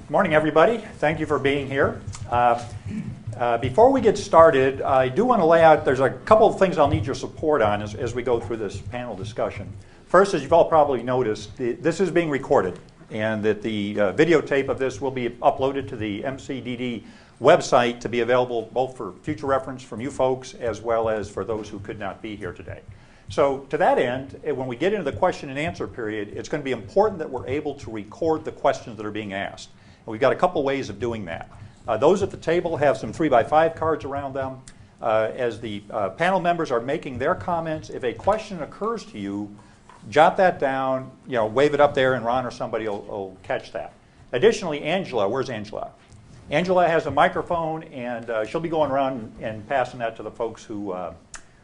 Good morning, everybody. Thank you for being here. Before we get started, I do want to lay out, there's a couple of things I'll need your support on as we go through this panel discussion. First, as you've all probably noticed, this is being recorded, and that the videotape of this will be uploaded to the MCDD website to be available both for future reference from you folks as well as for those who could not be here today. So to that end, when we get into the question and answer period, it's going to be important that we're able to record the questions that are being asked. And we've got a couple ways of doing that. Those at the table have some 3x5 cards around them. As the panel members are making their comments, if a question occurs to you, jot that down, wave it up there, and Ron or somebody will catch that. Additionally, Angela, where's Angela? Angela has a microphone, and she'll be going around and passing that to the folks who have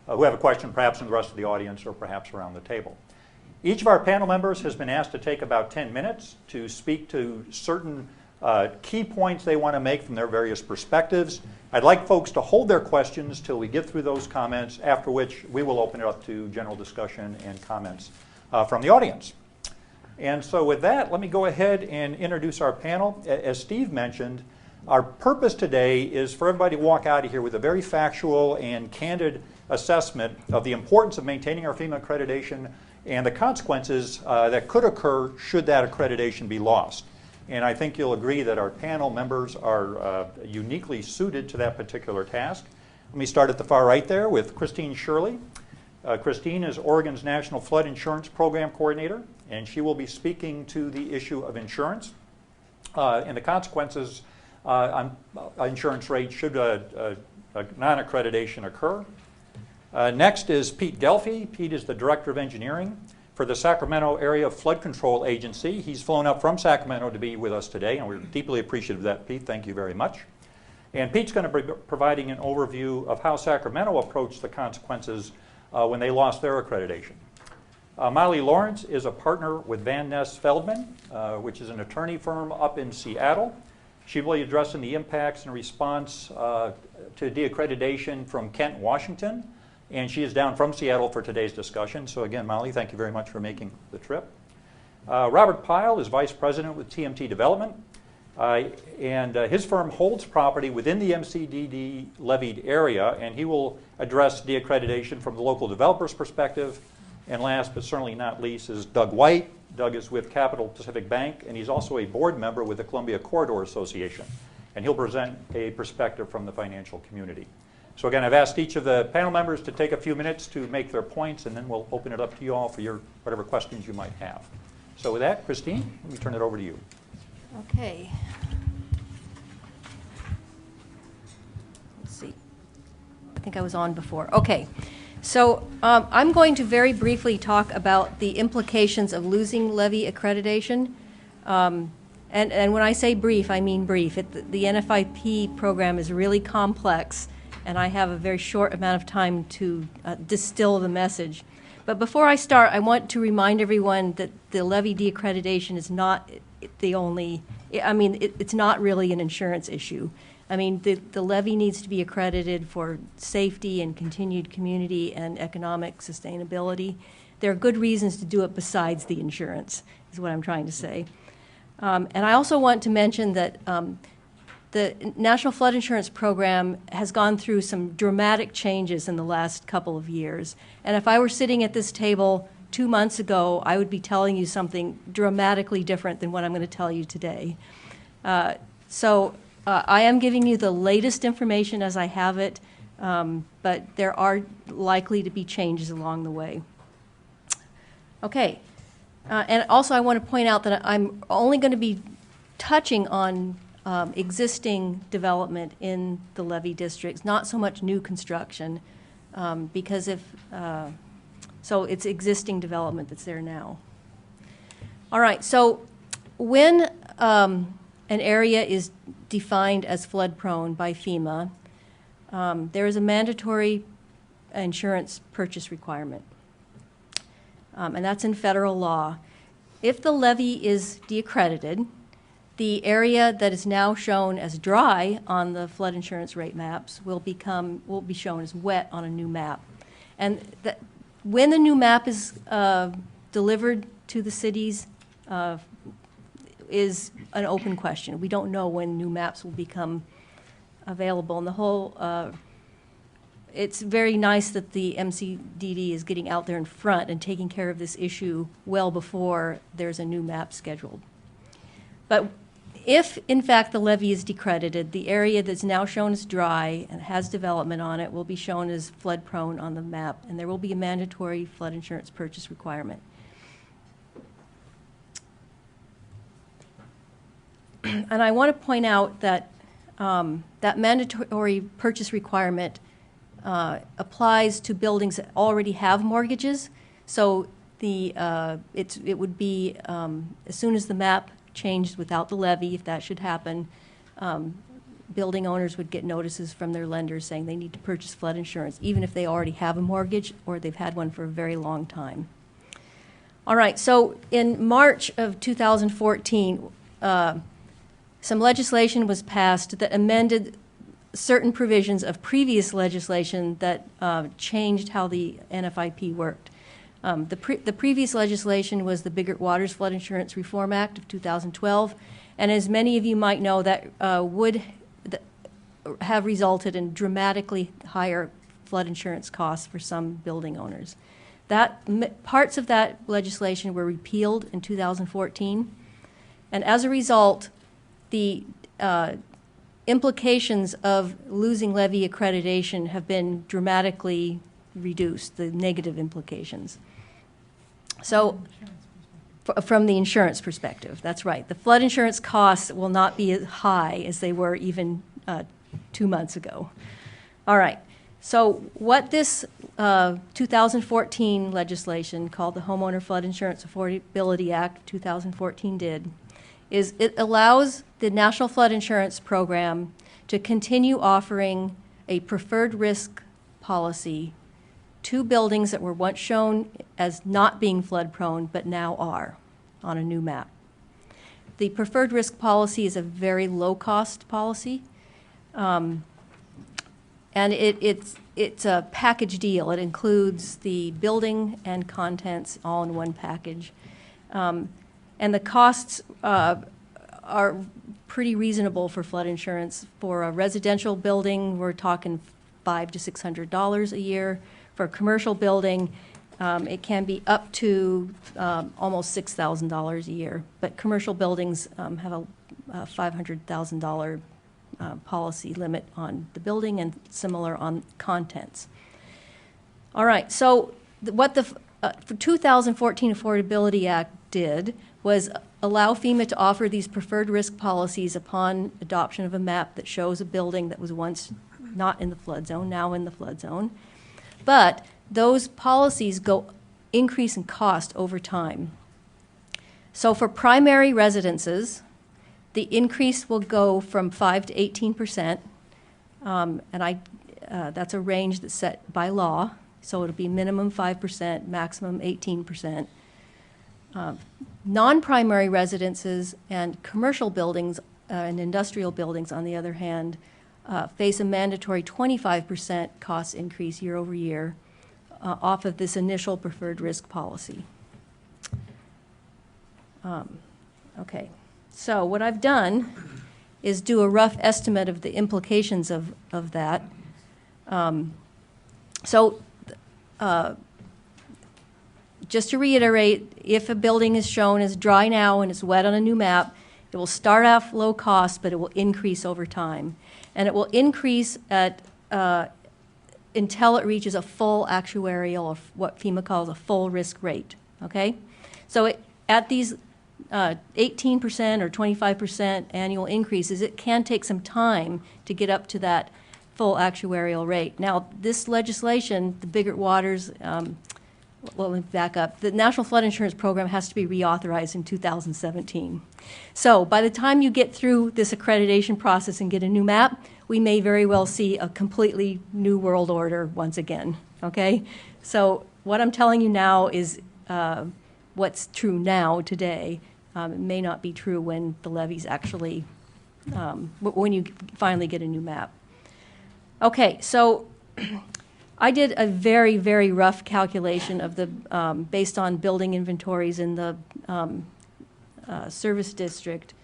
a question, perhaps in the rest of the audience or perhaps around the table. Each of our panel members has been asked to take about 10 minutes to speak to certain key points they want to make from their various perspectives. I'd like folks to hold their questions till we get through those comments, after which we will open it up to general discussion and comments from the audience. And so with that, let me go ahead and introduce our panel. As Steve mentioned, our purpose today is for everybody to walk out of here with a very factual and candid assessment of the importance of maintaining our FEMA accreditation and the consequences that could occur should that accreditation be lost. And I think you'll agree that our panel members are uniquely suited to that particular task. Let me start at the far right there with Christine Shirley. Christine is Oregon's National Flood Insurance Program Coordinator, and she will be speaking to the issue of insurance and the consequences on insurance rates should a non-accreditation occur. Next is Pete Ghelfi. Pete is the Director of Engineering for the Sacramento Area Flood Control Agency. He's flown up from Sacramento to be with us today, and we're deeply appreciative of that, Pete. Thank you very much. And Pete's going to be providing an overview of how Sacramento approached the consequences when they lost their accreditation. Molly Lawrence is a partner with Ness Feldman, which is an attorney firm up in Seattle. She will be addressing the impacts and response to de-accreditation from Kent, Washington. And she is down from Seattle for today's discussion. So again, Molly, thank you very much for making the trip. Robert Pyle is Vice President with TMT Development. And his firm holds property within the MCDD levied area. And he will address de-accreditation from the local developer's perspective. And last but certainly not least is Doug White. Doug is with Capital Pacific Bank. And he's also a board member with the Columbia Corridor Association. And he'll present a perspective from the financial community. So again, I've asked each of the panel members to take a few minutes to make their points, and then we'll open it up to you all for your whatever questions you might have. So with that, Christine, let me turn it over to you. Okay. Let's see. I think I was on before. Okay. So I'm going to very briefly talk about the implications of losing levee accreditation. And when I say brief, I mean brief. The NFIP program is really complex, and I have a very short amount of time to distill the message. But before I start, I want to remind everyone that the levee de-accreditation is not the only, it's not really an insurance issue. I mean, the levee needs to be accredited for safety and continued community and economic sustainability. There are good reasons to do it besides the insurance, is what I'm trying to say. And I also want to mention that the National Flood Insurance Program has gone through some dramatic changes in the last couple of years. And if I were sitting at this table 2 months ago, I would be telling you something dramatically different than what I'm going to tell you today. So I am giving you the latest information as I have it, but there are likely to be changes along the way. Okay. And also I want to point out that I'm only going to be touching on existing development in the levee districts, not so much new construction, because so it's existing development that's there now. All right, so when an area is defined as flood prone by FEMA, there is a mandatory insurance purchase requirement, and that's in federal law. If the levee is de-accredited, the area that is now shown as dry on the flood insurance rate maps will be shown as wet on a new map. And when the new map is delivered to the cities, is an open question. We don't know when new maps will become available. And the whole, it's very nice that the MCDD is getting out there in front and taking care of this issue well before there's a new map scheduled. But if, in fact, the levee is decredited, the area that's now shown as dry and has development on it will be shown as flood-prone on the map, and there will be a mandatory flood insurance purchase requirement. And I want to point out that that mandatory purchase requirement applies to buildings that already have mortgages. So it would be as soon as the map changed without the levee, if that should happen, building owners would get notices from their lenders saying they need to purchase flood insurance, even if they already have a mortgage or they've had one for a very long time. All right, so in March of 2014, some legislation was passed that amended certain provisions of previous legislation that changed how the NFIP worked. The previous legislation was the Biggert Waters Flood Insurance Reform Act of 2012, and as many of you might know, that would have resulted in dramatically higher flood insurance costs for some building owners. Parts of that legislation were repealed in 2014, and as a result, the implications of losing levee accreditation have been dramatically reduced, the negative implications. So, from the insurance perspective, that's right. The flood insurance costs will not be as high as they were even 2 months ago. All right. So what this 2014 legislation called the Homeowner Flood Insurance Affordability Act 2014 did is it allows the National Flood Insurance Program to continue offering a preferred risk policy to buildings that were once shown as not being flood prone but now are on a new map. The preferred risk policy is a very low cost policy, and it's a package deal. It includes the building and contents all in one package. And the costs are pretty reasonable for flood insurance. For a residential building, we're talking $500 to $600 a year. For a commercial building, it can be up to almost $6,000 a year. But commercial buildings have a $500,000 policy limit on the building and similar on contents. All right, so what the 2014 Affordability Act did was allow FEMA to offer these preferred risk policies upon adoption of a map that shows a building that was once not in the flood zone, now in the flood zone. But those policies increase in cost over time. So for primary residences, the increase will go from 5 to 18%, and that's a range that's set by law. So it'll be minimum 5%, maximum 18%. Non-primary residences and commercial buildings and industrial buildings, on the other hand, face a mandatory 25% cost increase year over year off of this initial preferred risk policy. Okay, so what I've done is do a rough estimate of the implications of that. Just to reiterate, if a building is shown as dry now and it's wet on a new map, it will start off low cost, but it will increase over time. And it will increase until it reaches a full actuarial, or what FEMA calls a full risk rate, okay? So at these 18% or 25% annual increases, it can take some time to get up to that full actuarial rate. Now, this legislation, the Biggert Waters, well, let me back up. The National Flood Insurance Program has to be reauthorized in 2017. So by the time you get through this accreditation process and get a new map, we may very well see a completely new world order once again, okay? So what I'm telling you now is what's true now, today. It may not be true when the levees actually, when you finally get a new map. Okay, so I did a very, very rough calculation of the, based on building inventories in the service district.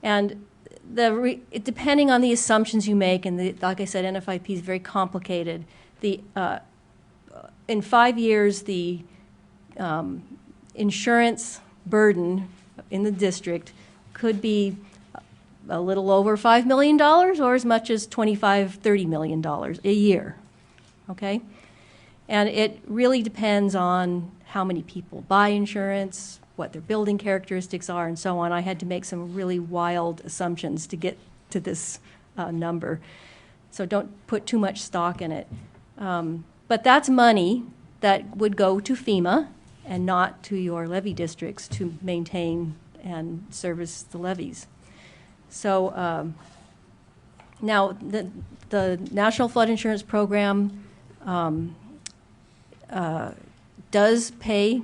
And depending on the assumptions you make, and like I said, NFIP is very complicated. In 5 years, the insurance burden in the district could be a little over $5 million or as much as $25–30 million a year, okay? And it really depends on how many people buy insurance, what their building characteristics are, and so on. I had to make some really wild assumptions to get to this number. So don't put too much stock in it. But that's money that would go to FEMA and not to your levee districts to maintain and service the levees. So now the National Flood Insurance Program does pay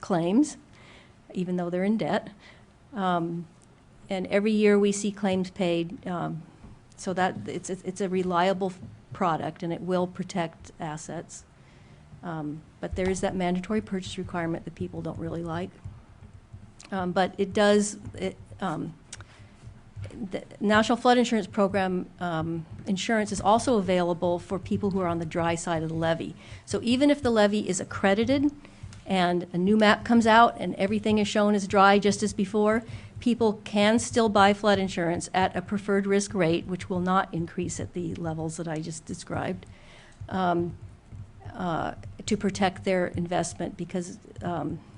claims, even though they're in debt. And every year we see claims paid, so that it's a reliable product and it will protect assets. But there is that mandatory purchase requirement that people don't really like. But it does, the National Flood Insurance Program insurance is also available for people who are on the dry side of the levee. So even if the levee is accredited and a new map comes out and everything is shown as dry just as before, people can still buy flood insurance at a preferred risk rate, which will not increase at the levels that I just described, to protect their investment, because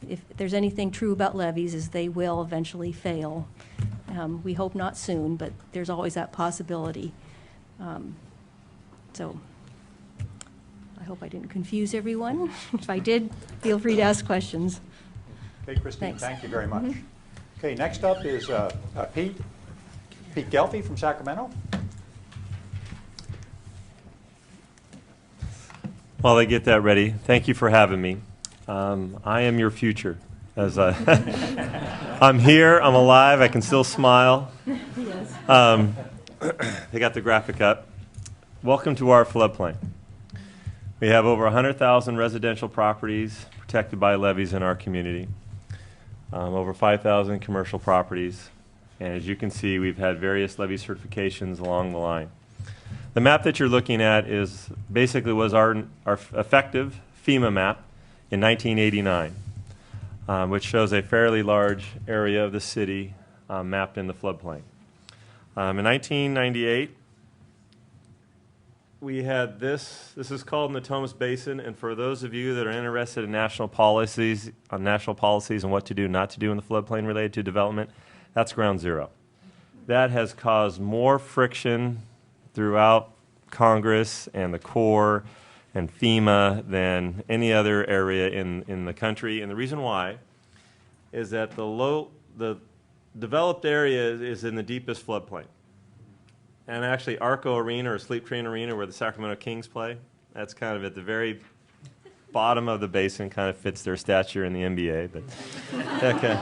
if there's anything true about levees is they will eventually fail. We hope not soon, but there's always that possibility. So I hope I didn't confuse everyone. If I did, feel free to ask questions. Okay, Christine, Thanks. thank you very much. Okay, next up is Pete Ghelfi from Sacramento. While they get that ready, thank you for having me. I am your future. As I'm here, I'm alive, I can still smile. Yes. They got the graphic up. Welcome to our floodplain. We have over 100,000 residential properties protected by levees in our community, over 5,000 commercial properties, and as you can see, we've had various levee certifications along the line. The map that you're looking at was our effective FEMA map in 1989, which shows a fairly large area of the city mapped in the floodplain. In 1998, we had this is called Natomas Basin, and for those of you that are interested in national policies and what to do, not to do in the floodplain related to development, that's ground zero. That has caused more friction throughout Congress and the Corps and FEMA than any other area in the country. And the reason why is that the developed area is in the deepest floodplain. And actually Arco Arena, or Sleep Train Arena, where the Sacramento Kings play, that's kind of at the very bottom of the basin, kind of fits their stature in the NBA. But okay.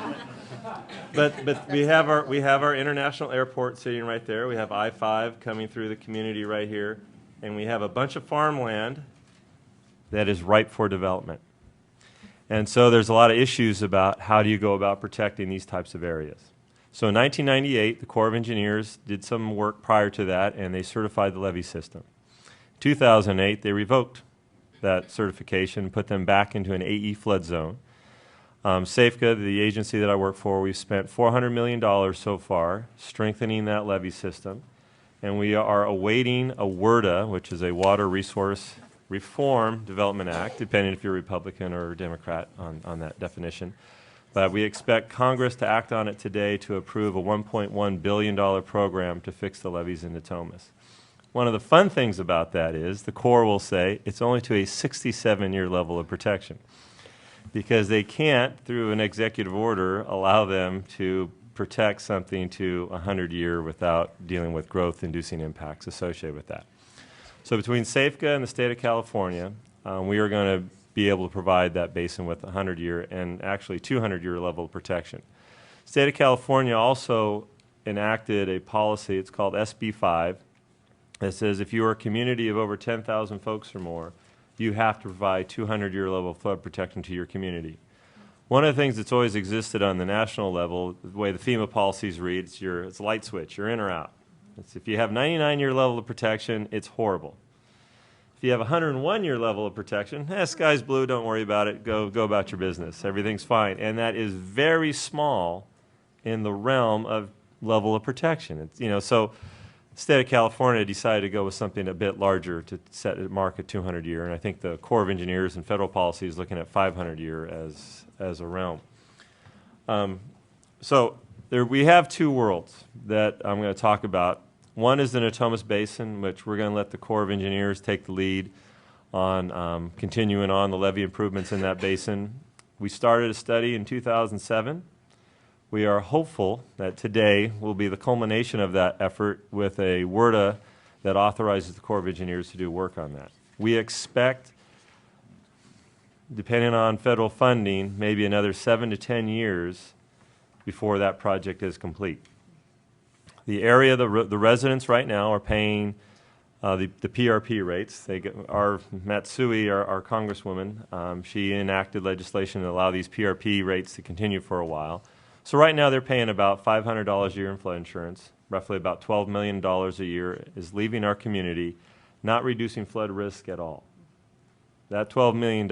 But we have our international airport sitting right there. We have I-5 coming through the community right here, and we have a bunch of farmland that is ripe for development. And so there's a lot of issues about how do you go about protecting these types of areas. So in 1998, the Corps of Engineers did some work prior to that, and they certified the levee system. 2008, they revoked that certification, put them back into an AE flood zone. SAFCA, the agency that I work for, we've spent $400 million so far strengthening that levee system, and we are awaiting a WRDA, which is a Water Resource Reform Development Act, depending if you're Republican or Democrat on that definition. But we expect Congress to act on it today to approve a $1.1 billion program to fix the levees in Natomas. One of the fun things about that is the Corps will say it's only to a 67-year level of protection, because they can't, through an executive order, allow them to protect something to 100-year without dealing with growth-inducing impacts associated with that. So between SAFCA and the state of California, we are going to be able to provide that basin with 100-year and actually 200-year level of protection. State of California also enacted a policy, it's called SB 5, that says if you are a community of over 10,000 folks or more, you have to provide 200-year level flood protection to your community. One of the things that's always existed on the national level, the way the FEMA policies read, it's a light switch. You're in or out. If you have 99-year level of protection, it's horrible. If you have 101-year level of protection, sky's blue, don't worry about it, go about your business. Everything's fine. And that is very small in the realm of level of protection. So the state of California decided to go with something a bit larger to set a mark at 200-year, and I think the Corps of Engineers and federal policy is looking at 500-year as a realm. So we have two worlds that I'm going to talk about. One is the Natomas Basin, which we're going to let the Corps of Engineers take the lead on continuing on the levee improvements in that basin. We started a study in 2007. We are hopeful that today will be the culmination of that effort with a WRDA that authorizes the Corps of Engineers to do work on that. We expect, depending on federal funding, maybe another 7 to 10 years before that project is complete. The area, the residents right now are paying the PRP rates. Our Matsui, our congresswoman, she enacted legislation to allow these PRP rates to continue for a while. So right now they're paying about $500 a year in flood insurance. Roughly about $12 million a year is leaving our community, not reducing flood risk at all. That $12 million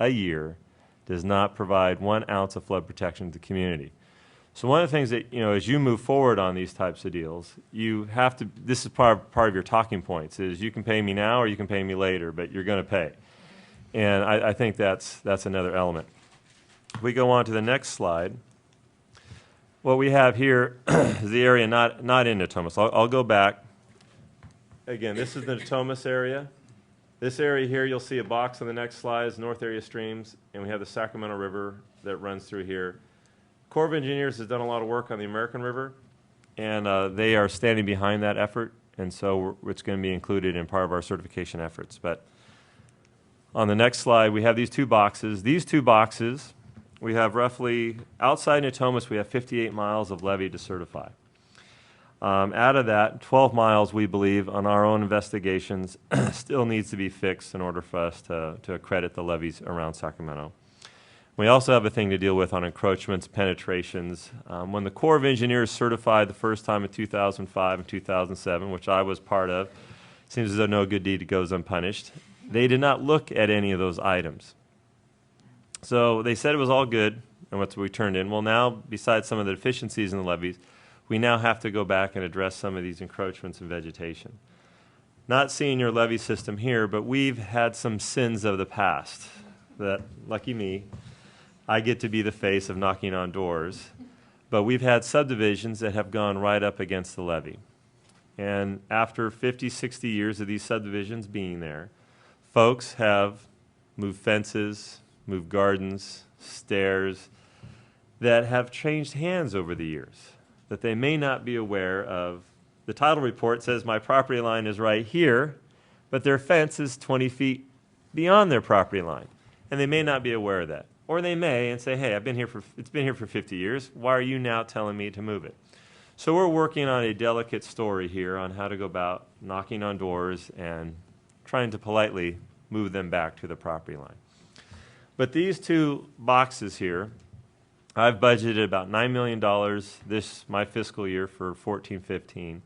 a year does not provide 1 ounce of flood protection to the community. So one of the things that, as you move forward on these types of deals, you have to, this is part of your talking points, is you can pay me now or you can pay me later, but you're going to pay. And I think that's another element. If we go on to the next slide, what we have here is the area not in Natomas. I'll go back. Again, this is the Natomas area. This area here, you'll see a box on the next slide, is North Area Streams, and we have the Sacramento River that runs through here. Corps of Engineers has done a lot of work on the American River, and they are standing behind that effort, and so it's going to be included in part of our certification efforts. But on the next slide, we have these two boxes. These two boxes, we have roughly, outside Natomas, we have 58 miles of levee to certify. Out of that, 12 miles, we believe, on our own investigations, still needs to be fixed in order for us to accredit the levees around Sacramento. We also have a thing to deal with on encroachments, penetrations. When the Corps of Engineers certified the first time in 2005 and 2007, which I was part of, it seems as though no good deed goes unpunished, they did not look at any of those items. So they said it was all good, and what we turned in. Well, now, besides some of the deficiencies in the levees, we now have to go back and address some of these encroachments in vegetation. Not seeing your levee system here, but we've had some sins of the past that, lucky me, I get to be the face of knocking on doors. But we've had subdivisions that have gone right up against the levee. And after 50, 60 years of these subdivisions being there, folks have moved fences, moved gardens, stairs that have changed hands over the years, that they may not be aware of. The title report says my property line is right here, but their fence is 20 feet beyond their property line, and they may not be aware of that. Or they may and say, hey, it's been here for 50 years. Why are you now telling me to move it? So we're working on a delicate story here on how to go about knocking on doors and trying to politely move them back to the property line. But these two boxes here, I've budgeted about $9 million this my fiscal year for 14-15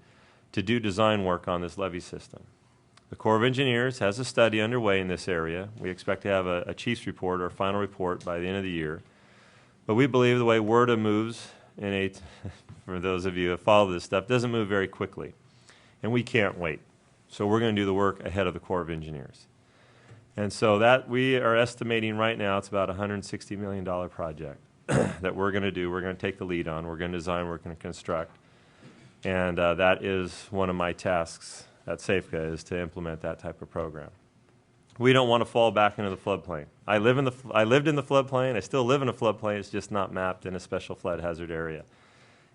to do design work on this levee system. The Corps of Engineers has a study underway in this area. We expect to have a chief's report or a final report by the end of the year. But we believe the way WRDA moves, for those of you who follow this stuff, doesn't move very quickly. And we can't wait. So we're going to do the work ahead of the Corps of Engineers. And so that we are estimating right now it's about a $160 million project that we're going to do. We're going to take the lead on. We're going to design, we're going to construct. And that is one of my tasks at SAFCA, is to implement that type of program. We don't want to fall back into the floodplain. I lived in the floodplain. I still live in a floodplain. It's just not mapped in a special flood hazard area.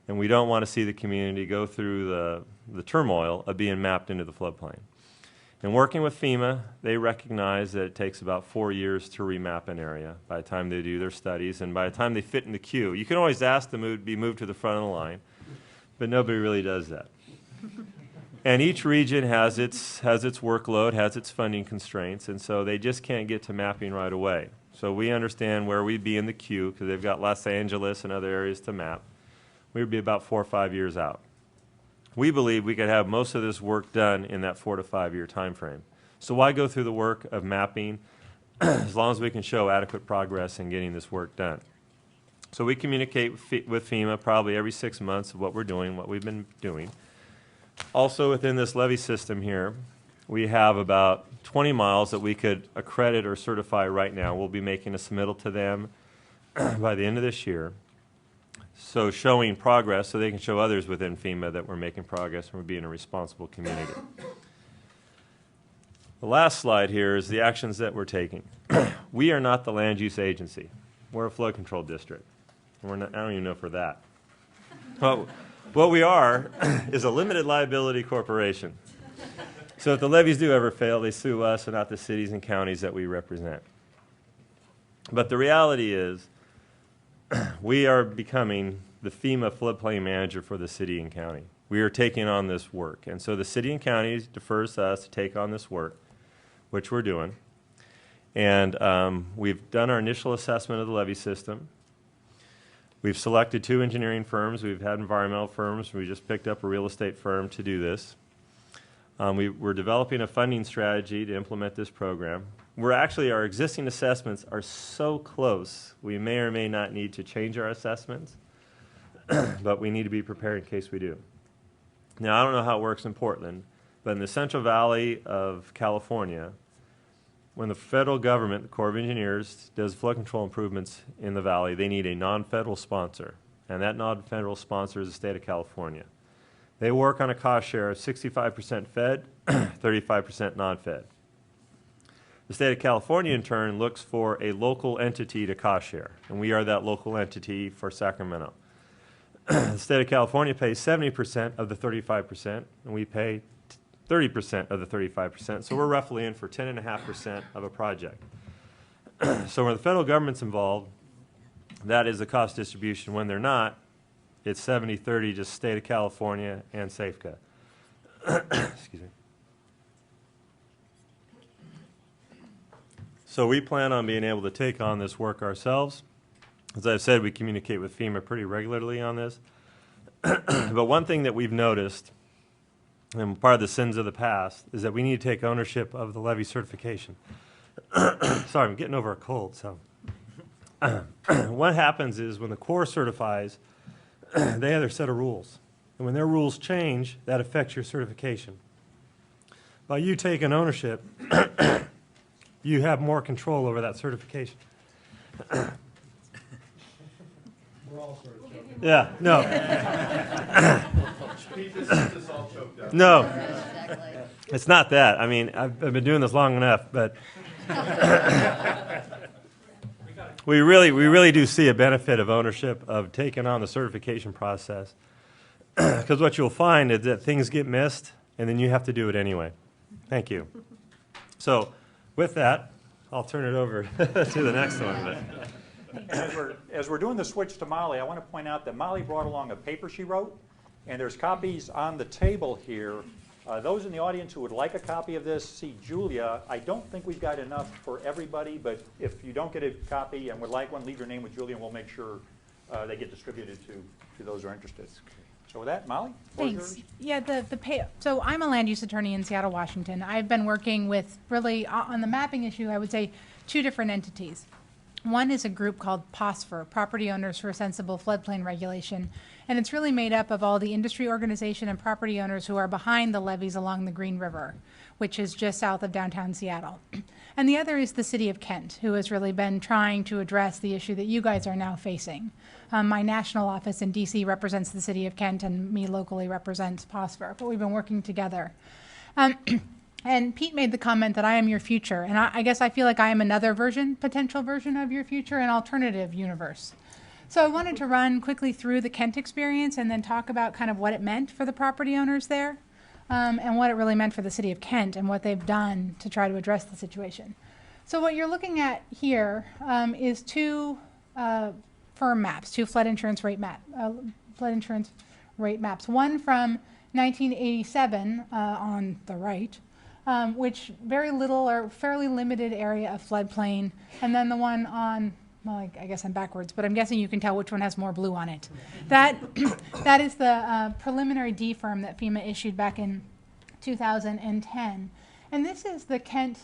And we don't want to see the community go through the turmoil of being mapped into the floodplain. And working with FEMA, they recognize that it takes about 4 years to remap an area by the time they do their studies and by the time they fit in the queue. You can always ask them to be moved to the front of the line, but nobody really does that. And each region has its workload, has its funding constraints, and so they just can't get to mapping right away. So we understand where we'd be in the queue, because they've got Los Angeles and other areas to map. We would be about 4 or 5 years out. We believe we could have most of this work done in that 4 to 5 year time frame. So why go through the work of mapping as long as we can show adequate progress in getting this work done? So we communicate with FEMA probably every 6 months of what we're doing, what we've been doing. Also within this levee system here, we have about 20 miles that we could accredit or certify right now. We'll be making a submittal to them by the end of this year. So showing progress so they can show others within FEMA that we're making progress and we're being a responsible community. The last slide here is the actions that we're taking. We are not the land use agency. We're a flood control district. We're not, I don't even know if we're that. But what we are is a limited liability corporation. So if the levees do ever fail, they sue us and not the cities and counties that we represent. But the reality is we are becoming the FEMA floodplain manager for the city and county. We are taking on this work. And so the city and county defers to us to take on this work, which we're doing. And we've done our initial assessment of the levee system. We've selected 2 engineering firms. We've had environmental firms. We just picked up a real estate firm to do this. We're developing a funding strategy to implement this program. Our existing assessments are so close, we may or may not need to change our assessments, but we need to be prepared in case we do. Now, I don't know how it works in Portland, but in the Central Valley of California, when the federal government, the Corps of Engineers, does flood control improvements in the valley, they need a non-federal sponsor, and that non-federal sponsor is the state of California. They work on a cost share of 65% fed, 35% non-fed. The state of California, in turn, looks for a local entity to cost share, and we are that local entity for Sacramento. The state of California pays 70% of the 35%, and we pay 30% of the 35%, so we're roughly in for 10.5% of a project. So when the federal government's involved, that is the cost distribution. When they're not, it's 70-30, just state of California and SAFCA. Excuse me. So we plan on being able to take on this work ourselves. As I've said, we communicate with FEMA pretty regularly on this. But one thing that we've noticed, and part of the sins of the past, is that we need to take ownership of the levee certification. Sorry, I'm getting over a cold. So what happens is when the Corps certifies, they have their set of rules. And when their rules change, that affects your certification. By you taking ownership, you have more control over that certification. We're all sort of joking. Yeah, no. This all choked up. No, it's not that. I mean, I've been doing this long enough, but we really do see a benefit of ownership, of taking on the certification process. Because what you'll find is that things get missed, and then you have to do it anyway. Thank you. So with that, I'll turn it over to the next one. As we're doing the switch to Molly, I want to point out that Molly brought along a paper she wrote, and there's copies on the table here. Those in the audience who would like a copy of this, see Julia. I don't think we've got enough for everybody, but if you don't get a copy and would like one, leave your name with Julia, and we'll make sure they get distributed to those who are interested. So with that, Molly, thanks. Yeah, so I'm a land use attorney in Seattle, Washington. I've been working with really on the mapping issue, I would say 2 different entities. One is a group called POSFR, Property Owners for Sensible Floodplain Regulation, and it's really made up of all the industry organization and property owners who are behind the levees along the Green River, which is just south of downtown Seattle. And the other is the City of Kent, who has really been trying to address the issue that you guys are now facing. My national office in D.C. represents the City of Kent, and me locally represents POSFR, but we've been working together. And Pete made the comment that I am your future, and I guess I feel like I am another potential version of your future, an alternative universe. So I wanted to run quickly through the Kent experience and then talk about kind of what it meant for the property owners there, and what it really meant for the City of Kent and what they've done to try to address the situation. So what you're looking at here is 2 firm maps, 2 flood insurance rate maps. One from 1987 on the right, which very little or fairly limited area of floodplain. And then the one on, well, I guess I'm backwards, but I'm guessing you can tell which one has more blue on it. That is the preliminary DFIRM that FEMA issued back in 2010. And this is the Kent,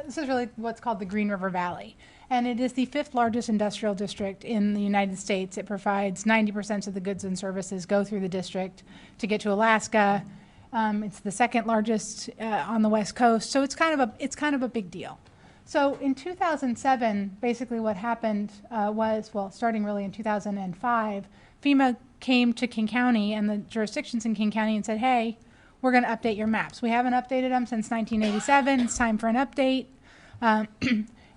this is really what's called the Green River Valley. And it is the 5th largest industrial district in the United States. It provides 90% of the goods and services go through the district to get to Alaska. It's the 2nd largest on the West Coast. So it's kind of a big deal. So in 2007, basically what happened was, well, starting really in 2005, FEMA came to King County and the jurisdictions in King County and said, hey, we're going to update your maps. We haven't updated them since 1987. It's time for an update.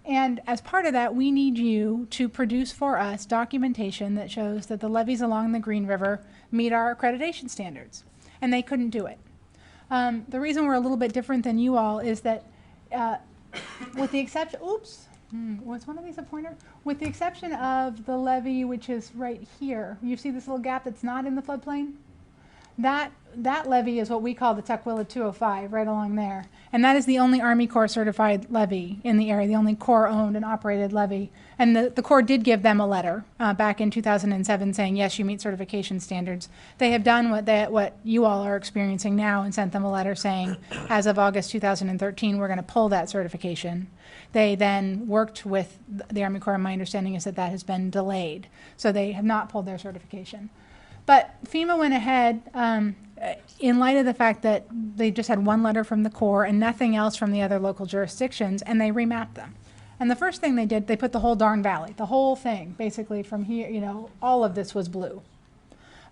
And as part of that, we need you to produce for us documentation that shows that the levees along the Green River meet our accreditation standards. And they couldn't do it. The reason we're a little bit different than you all is that with the exception, was one of these a pointer? With the exception of the levee, which is right here, you see this little gap that's not in the floodplain? That levee is what we call the Tukwila 205, right along there. And that is the only Army Corps certified levee in the area, the only Corps owned and operated levee. And the Corps did give them a letter back in 2007 saying, yes, you meet certification standards. They have done what you all are experiencing now and sent them a letter saying, as of August 2013, we're going to pull that certification. They then worked with the Army Corps, and my understanding is that that has been delayed. So they have not pulled their certification. But FEMA went ahead, in light of the fact that they just had one letter from the Corps and nothing else from the other local jurisdictions, and they remapped them. And the first thing they did, they put the whole darn valley, the whole thing, basically from here, all of this was blue,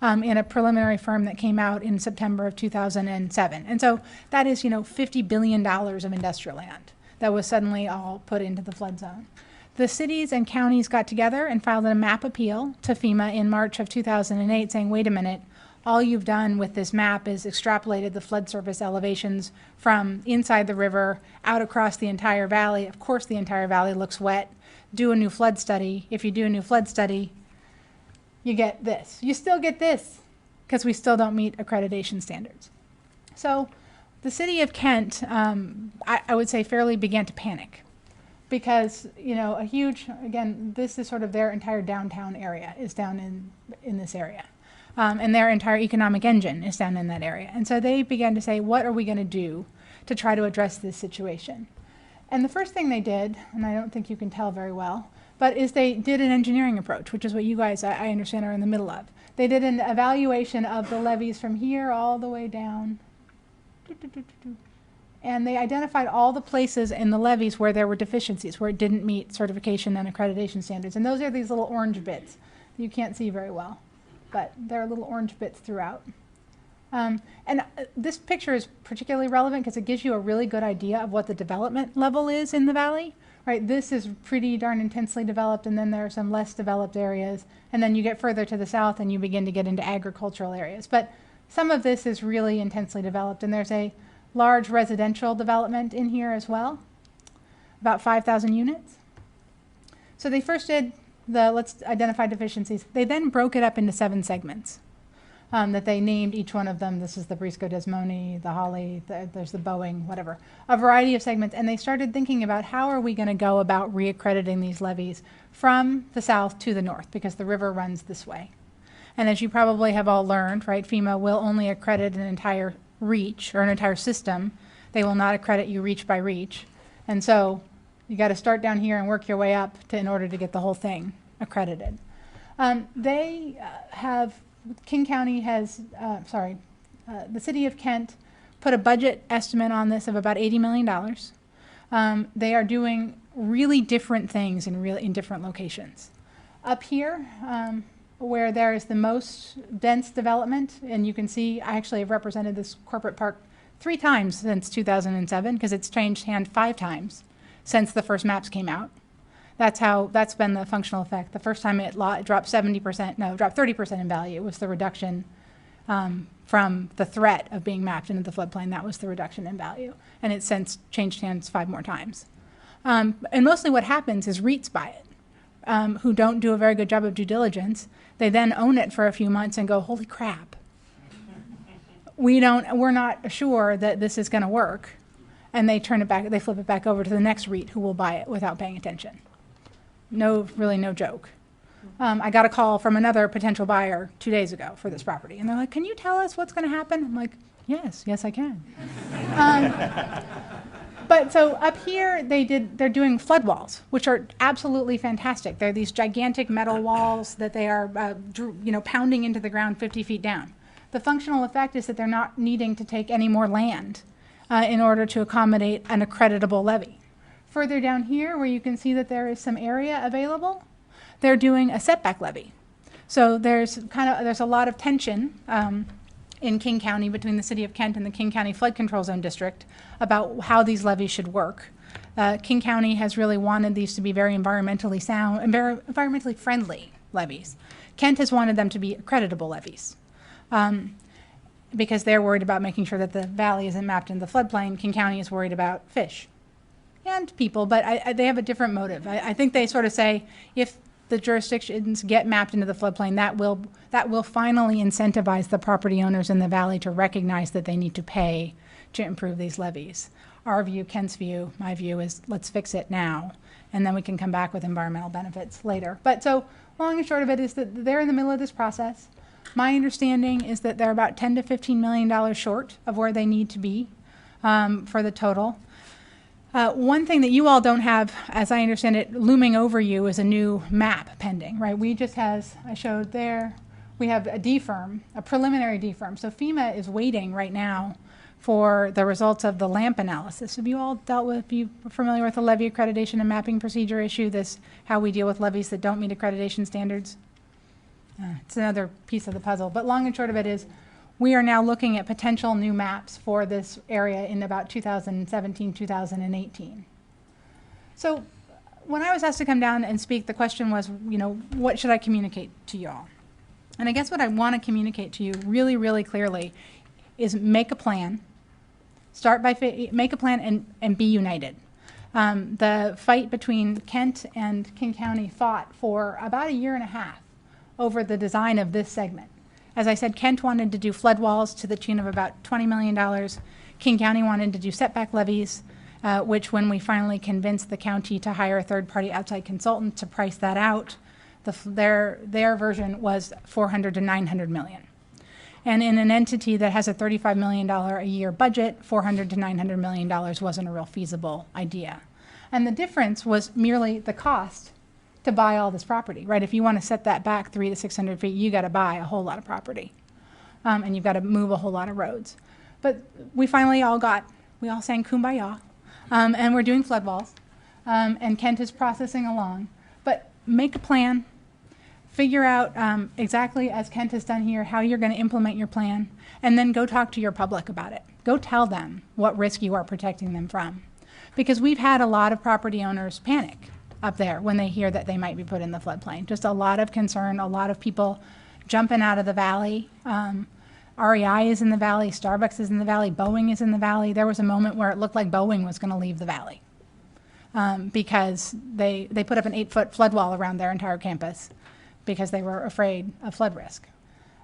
in a preliminary firm that came out in September of 2007. And so that is, $50 billion of industrial land that was suddenly all put into the flood zone. The cities and counties got together and filed a map appeal to FEMA in March of 2008 saying, wait a minute, all you've done with this map is extrapolated the flood surface elevations from inside the river out across the entire valley. Of course the entire valley looks wet. Do a new flood study. If you do a new flood study, you get this. You still get this because we still don't meet accreditation standards. So the city of Kent, I would say fairly began to panic. Because, a huge, again, this is sort of their entire downtown area is down in this area. And their entire economic engine is down in that area. And so they began to say, what are we going to do to try to address this situation? And the first thing they did, and I don't think you can tell very well, but is they did an engineering approach, which is what you guys, I understand, are in the middle of. They did an evaluation of the levees from here all the way down. And they identified all the places in the levees where there were deficiencies, where it didn't meet certification and accreditation standards. And those are these little orange bits that you can't see very well, but there are little orange bits throughout. This picture is particularly relevant because it gives you a really good idea of what the development level is in the valley. Right? This is pretty darn intensely developed, and then there are some less developed areas. And then you get further to the south and you begin to get into agricultural areas. But some of this is really intensely developed, and there's a large residential development in here as well, about 5,000 units. So they first did let's identify deficiencies. They then broke it up into 7 segments that they named each one of them. This is the Briscoe Desmoni, the Holly, there's the Boeing, whatever, a variety of segments. And they started thinking about how are we going to go about reaccrediting these levees from the south to the north, because the river runs this way. And as you probably have all learned, right, FEMA will only accredit an entire reach or an entire system. They will not accredit you reach by reach. And so you got to start down here and work your way up in order to get the whole thing accredited. King County has, the city of Kent put a budget estimate on this of about $80 million. They are doing really different things in different locations. Up here, where there is the most dense development, and you can see I actually have represented this corporate park 3 times since 2007 because it's changed hand 5 times since the first maps came out. That's been the functional effect. The first time it dropped 30% in value. It was the reduction from the threat of being mapped into the floodplain. That was the reduction in value. And it's since changed hands 5 more times. And mostly what happens is REITs buy it, who don't do a very good job of due diligence. They then own it for a few months and go, holy crap. we're not sure that this is going to work. And they turn it back, they flip it back over to the next REIT who will buy it without paying attention. Really no joke. I got a call from another potential buyer 2 days ago for this property. And they're like, can you tell us what's going to happen? I'm like, yes, I can. But so up here, they're doing flood walls, which are absolutely fantastic. They're these gigantic metal walls that they are, pounding into the ground 50 feet down. The functional effect is that they're not needing to take any more land in order to accommodate an accreditable levee. Further down here, where you can see that there is some area available, they're doing a setback levee. So there's a lot of tension in King County between the City of Kent and the King County Flood Control Zone District about how these levees should work. King County has really wanted these to be very environmentally sound and very environmentally friendly levees. Kent has wanted them to be accreditable levees. Because they're worried about making sure that the valley isn't mapped into the floodplain. King County is worried about fish and people, but they have a different motive. I think they sort of say if the jurisdictions get mapped into the floodplain, that will finally incentivize the property owners in the valley to recognize that they need to pay to improve these levees. Our view, Kent's view, my view is let's fix it now, and then we can come back with environmental benefits later. But so long and short of it is that they're in the middle of this process. My understanding is that they're about $10 to $15 million short of where they need to be for the total. One thing that you all don't have, as I understand it, looming over you is a new map pending, right? We just I showed there, we have a DFIRM, a preliminary DFIRM. So FEMA is waiting right now for the results of the LAMP analysis. Have you all dealt with, you familiar with the levee accreditation and mapping procedure issue, how we deal with levees that don't meet accreditation standards? It's another piece of the puzzle. But long and short of it is we are now looking at potential new maps for this area in about 2017, 2018. So when I was asked to come down and speak, the question was, what should I communicate to you all? And I guess what I want to communicate to you really, really clearly is make a plan. Start by make a plan and be united. The fight between Kent and King County fought for about 1.5 years over the design of this segment. As I said, Kent wanted to do flood walls to the tune of about $20 million. King County wanted to do setback levees, which when we finally convinced the county to hire a third-party outside consultant to price that out, their version was $400 to $900 million. And in an entity that has a $35 million a year budget, $400 to $900 million wasn't a real feasible idea. And the difference was merely the cost to buy all this property, right? If you want to set that back 300 to 600 feet, you got to buy a whole lot of property, and you've got to move a whole lot of roads. But we finally all sang kumbaya, and we're doing flood walls, and Kent is processing along. But make a plan, figure out exactly, as Kent has done here, how you're going to implement your plan, and then go talk to your public about it. Go tell them what risk you are protecting them from. Because we've had a lot of property owners panic up there when they hear that they might be put in the floodplain. Just a lot of concern, a lot of people jumping out of the valley. REI is in the valley, Starbucks is in the valley, Boeing is in the valley. There was a moment where it looked like Boeing was going to leave the valley because they put up an 8-foot flood wall around their entire campus because they were afraid of flood risk.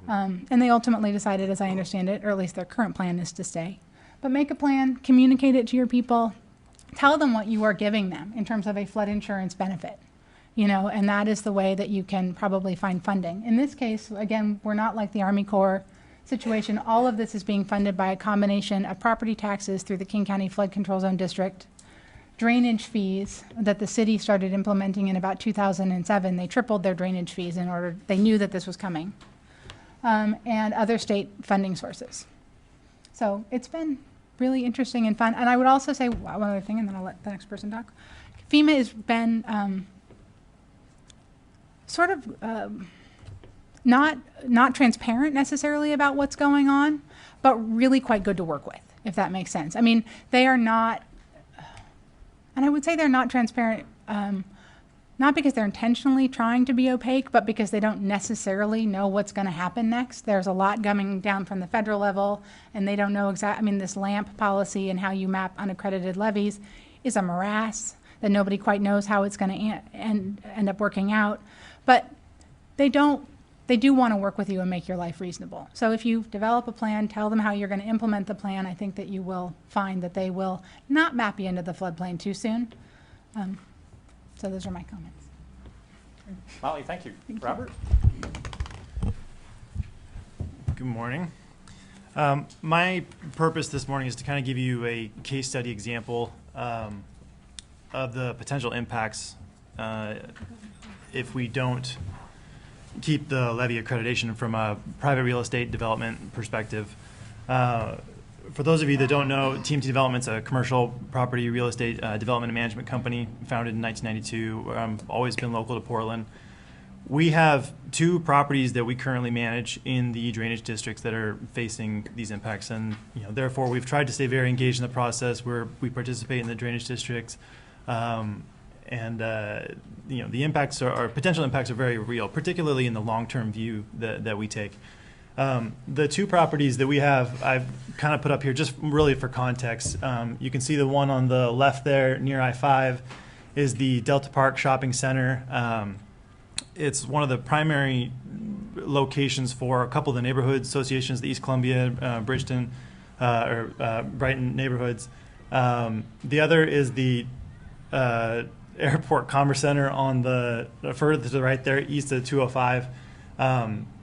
And they ultimately decided, as I understand it, or at least their current plan is to stay. But make a plan, communicate it to your people, tell them what you are giving them in terms of a flood insurance benefit, and that is the way that you can probably find funding. In this case, again, we're not like the Army Corps situation. All of this is being funded by a combination of property taxes through the King County Flood Control Zone District, drainage fees that the city started implementing in about 2007. They tripled their drainage fees they knew that this was coming, and other state funding sources. So it's been really interesting and fun. And I would also say one other thing, and then I'll let the next person talk. FEMA has been not transparent necessarily about what's going on, but really quite good to work with, if that makes sense. I mean, they are not, and I would say they're not transparent, not because they're intentionally trying to be opaque, but because they don't necessarily know what's going to happen next. There's a lot coming down from the federal level, and they don't know this LAMP policy and how you map unaccredited levees is a morass that nobody quite knows how it's going to end up working out. But they don't they do want to work with you and make your life reasonable. So if you develop a plan, tell them how you're going to implement the plan, I think that you will find that they will not map you into the floodplain too soon. So those are my comments. Molly, thank you. Robert? Good morning. My purpose this morning is to kind of give you a case study example of the potential impacts if we don't keep the levee accreditation from a private real estate development perspective. For those of you that don't know, TMT Development's a commercial property real estate development and management company founded in 1992. Always been local to Portland. We have 2 properties that we currently manage in the drainage districts that are facing these impacts, and therefore we've tried to stay very engaged in the process where we participate in the drainage districts. The impacts are potential impacts are very real, particularly in the long-term view that we take. The 2 properties that we have, I've kind of put up here just really for context. You can see the one on the left there near I-5 is the Delta Park Shopping Center. It's one of the primary locations for a couple of the neighborhood associations, the East Columbia, Bridgeton, Brighton neighborhoods. The other is the Airport Commerce Center on the further to the right there, east of 205.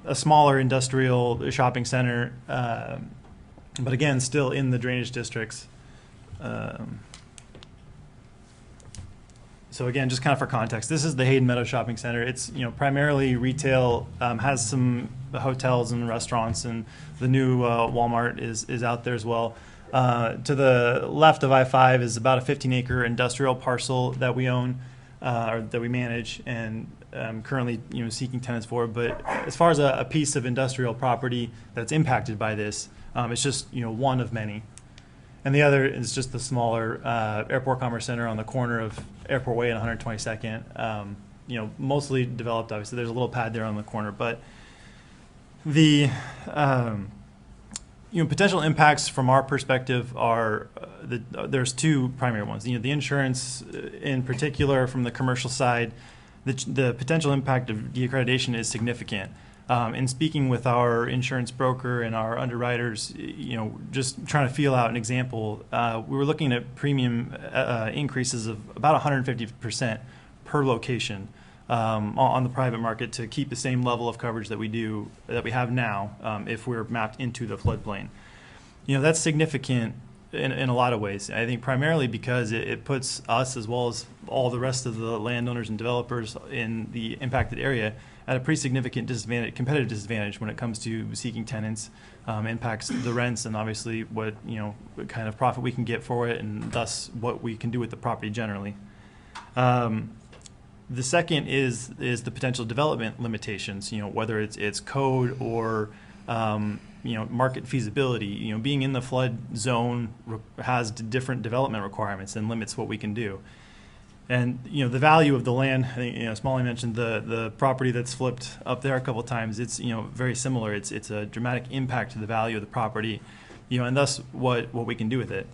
A smaller industrial shopping center, but again, still in the drainage districts. So again, just kind of for context, this is the Hayden Meadows Shopping Center. It's primarily retail, has some hotels and restaurants, and the new Walmart is out there as well. To the left of I-5 is about a 15-acre industrial parcel that we own, or that we manage, and currently seeking tenants for. But as far as a piece of industrial property that's impacted by this, it's just one of many. And the other is just the smaller Airport Commerce Center on the corner of Airport Way and 122nd. Mostly developed, obviously. There's a little pad there on the corner, but the potential impacts from our perspective are there's 2 primary ones. The insurance, in particular, from the commercial side, the potential impact of de-accreditation is significant. In speaking with our insurance broker and our underwriters, just trying to feel out an example, we were looking at premium increases of about 150% per location on the private market to keep the same level of coverage that we have now if we're mapped into the floodplain. That's significant in a lot of ways. I think primarily because it puts us, as well as all the rest of the landowners and developers in the impacted area, at a pretty significant competitive disadvantage when it comes to seeking tenants. Impacts the rents and obviously what kind of profit we can get for it, and thus what we can do with the property generally. The second is the potential development limitations. Whether it's code or market feasibility. Being in the flood zone has different development requirements and limits what we can do. And the value of the land, I think Smalley mentioned the property that's flipped up there a couple of times. It's very similar. It's a dramatic impact to the value of the property, and thus what we can do with it.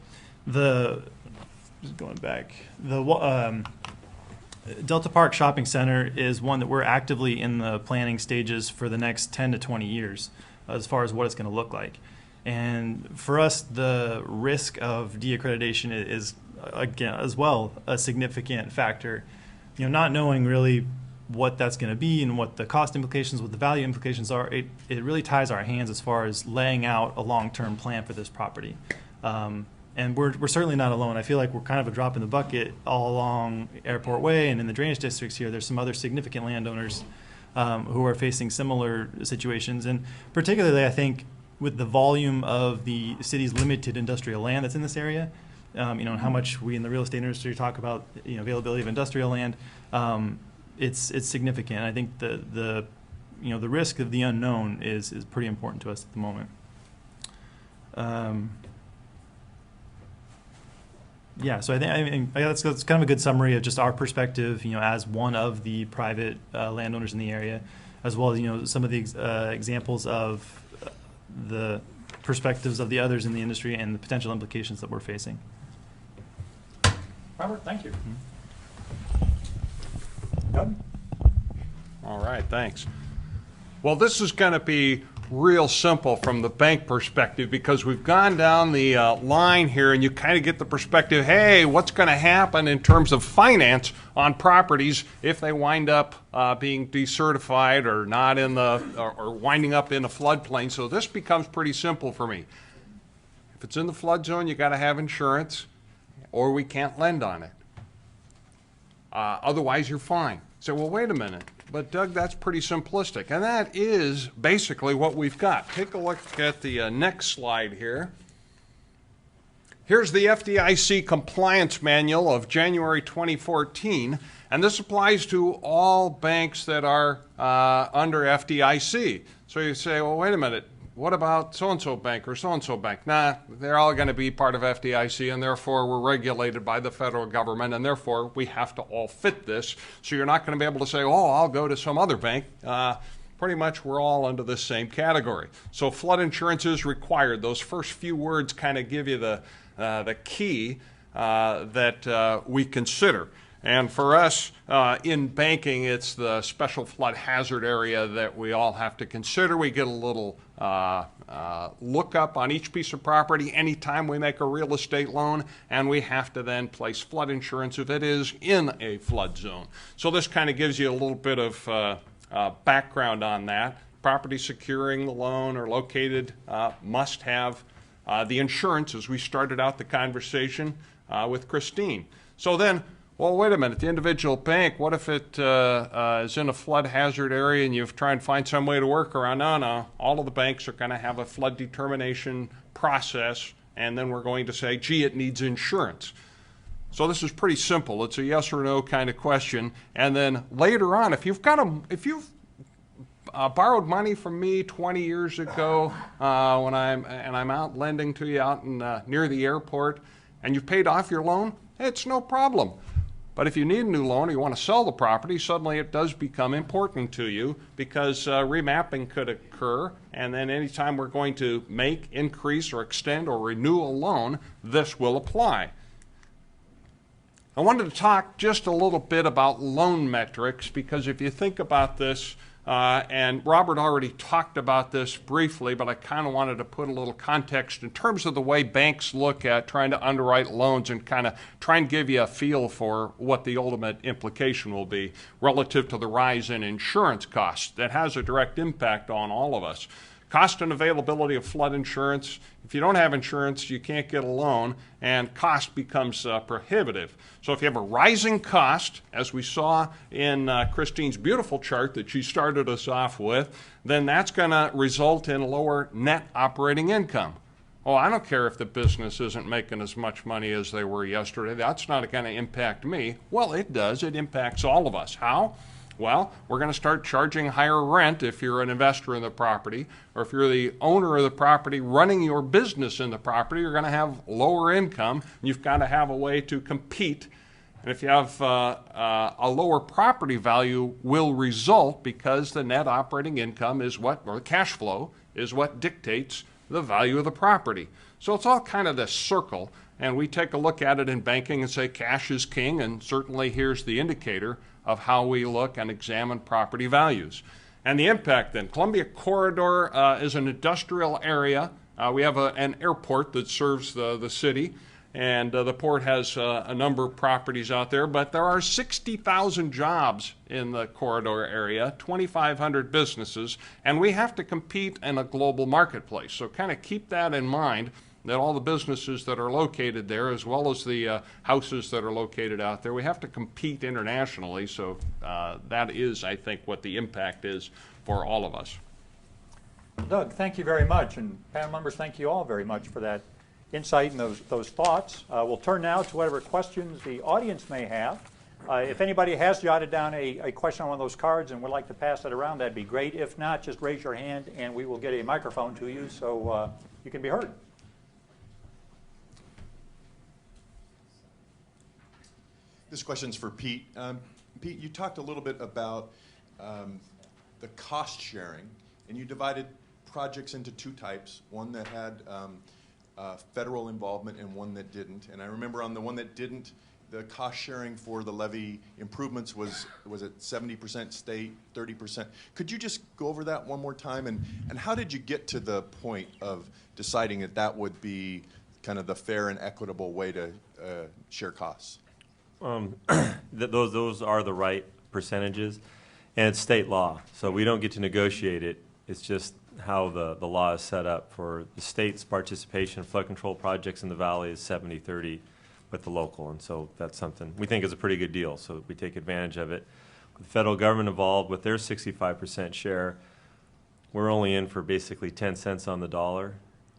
Just going back, the Delta Park Shopping Center is one that we're actively in the planning stages for the next 10 to 20 years as far as what it's going to look like. And for us, the risk of de-accreditation is, again, as well, a significant factor. Not knowing really what that's going to be and what the cost implications, what the value implications are, it really ties our hands as far as laying out a long-term plan for this property. And we're certainly not alone. I feel like we're kind of a drop in the bucket all along Airport Way and in the drainage districts here. There's some other significant landowners who are facing similar situations. And particularly, I think, with the volume of the city's limited industrial land that's in this area, and how much we in the real estate industry talk about availability of industrial land, it's significant. I think the risk of the unknown is pretty important to us at the moment. So I think that's kind of a good summary of just our perspective, as one of the private landowners in the area, as well as some of the examples of the perspectives of the others in the industry and the potential implications that we're facing. Robert, thank you. Doug? All right, thanks. Well, this is going to be real simple from the bank perspective because we've gone down the line here and you kind of get the perspective, hey, what's going to happen in terms of finance on properties if they wind up being decertified or not in the, or winding up in a floodplain. So this becomes pretty simple for me. If it's in the flood zone, you got to have insurance or we can't lend on it. Otherwise, you're fine. So, well, wait a minute. But, Doug, that's pretty simplistic. And that is basically what we've got. Take a look at the next slide here. Here's the FDIC Compliance Manual of January 2014. And this applies to all banks that are under FDIC. So you say, well, wait a minute. What about so-and-so bank or so-and-so bank? Nah, they're all going to be part of FDIC, and therefore we're regulated by the federal government, and therefore we have to all fit this. So you're not going to be able to say, oh, I'll go to some other bank. Pretty much we're all under the same category. So flood insurance is required. Those first few words kind of give you the key that we consider. And for us, in banking, it's the special flood hazard area that we all have to consider. We get a little lookup on each piece of property anytime we make a real estate loan, and we have to then place flood insurance if it is in a flood zone. So this kind of gives you a little bit of background on that. Property securing the loan or located must have the insurance, as we started out the conversation with Christine. So then, well, wait a minute, the individual bank, what if it is in a flood hazard area and you try and find some way to work around? No, all of the banks are going to have a flood determination process, and then we're going to say, gee, it needs insurance. So this is pretty simple. It's a yes or no kind of question. And then later on, if you've borrowed money from me 20 years ago when I'm out lending to you out in, near the airport, and you've paid off your loan, it's no problem. But if you need a new loan or you want to sell the property, suddenly it does become important to you because remapping could occur, and then anytime we're going to make, increase, or extend or renew a loan, this will apply. I wanted to talk just a little bit about loan metrics because if you think about this, and Robert already talked about this briefly, but I kind of wanted to put a little context in terms of the way banks look at trying to underwrite loans and kind of try and give you a feel for what the ultimate implication will be relative to the rise in insurance costs. That has a direct impact on all of us. Cost and availability of flood insurance. If you don't have insurance, you can't get a loan, and cost becomes prohibitive. So if you have a rising cost, as we saw in Christine's beautiful chart that she started us off with, then that's going to result in lower net operating income. Oh, I don't care if the business isn't making as much money as they were yesterday. That's not going to impact me. Well, it does. It impacts all of us. How? Well, we're going to start charging higher rent if you're an investor in the property, or if you're the owner of the property running your business in the property, you're going to have lower income. You've got to have a way to compete. And if you have a lower property value will result because the net operating income is what, or cash flow, is what dictates the value of the property. So it's all kind of this circle, and we take a look at it in banking and say cash is king, and certainly here's the indicator of how we look and examine property values. And the impact then. Columbia Corridor is an industrial area. We have an airport that serves the city, and the port has a number of properties out there, but there are 60,000 jobs in the corridor area, 2,500 businesses, and we have to compete in a global marketplace. So kind of keep that in mind, that all the businesses that are located there, as well as the houses that are located out there, we have to compete internationally. So that is, I think, what the impact is for all of us. Doug, thank you very much, and panel members, thank you all very much for that insight and those thoughts. We'll turn now to whatever questions the audience may have. If anybody has jotted down a question on one of those cards and would like to pass it around, that'd be great. If not, just raise your hand and we will get a microphone to you so you can be heard. This question's for Pete. Pete, you talked a little bit about the cost sharing, and you divided projects into two types, one that had federal involvement and one that didn't. And I remember on the one that didn't, the cost sharing for the levee improvements was it 70% state, 30%? Could you just go over that one more time? And how did you get to the point of deciding that that would be kind of the fair and equitable way to share costs? Those are the right percentages, and it's state law, so we don't get to negotiate it. It's just how the law is set up for the state's participation in flood control projects in the valley is 70-30 with the local, and so that's something we think is a pretty good deal, so we take advantage of it. With the federal government involved with their 65% share, we're only in for basically 10 cents on the dollar,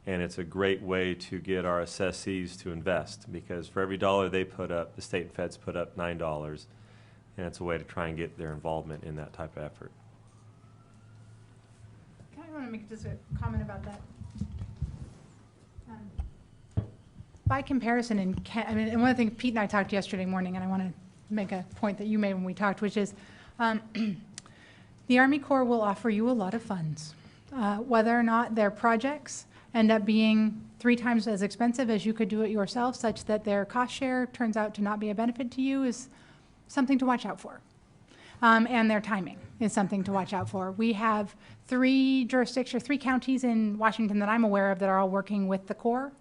and it's a great way to get our assessees to invest, because for every dollar they put up, the state and feds put up $9, and it's a way to try and get their involvement in that type of effort. I want to make just a comment about that. By comparison, and one of the things Pete and I talked yesterday morning, and I want to make a point that you made when we talked, which is the Army Corps will offer you a lot of funds. Whether or not their projects end up being 3 times as expensive as you could do it yourself, such that their cost share turns out to not be a benefit to you, is something to watch out for. And their timing is something to watch out for. We have 3 jurisdictions, 3 counties in Washington that I'm aware of that are all working with the Corps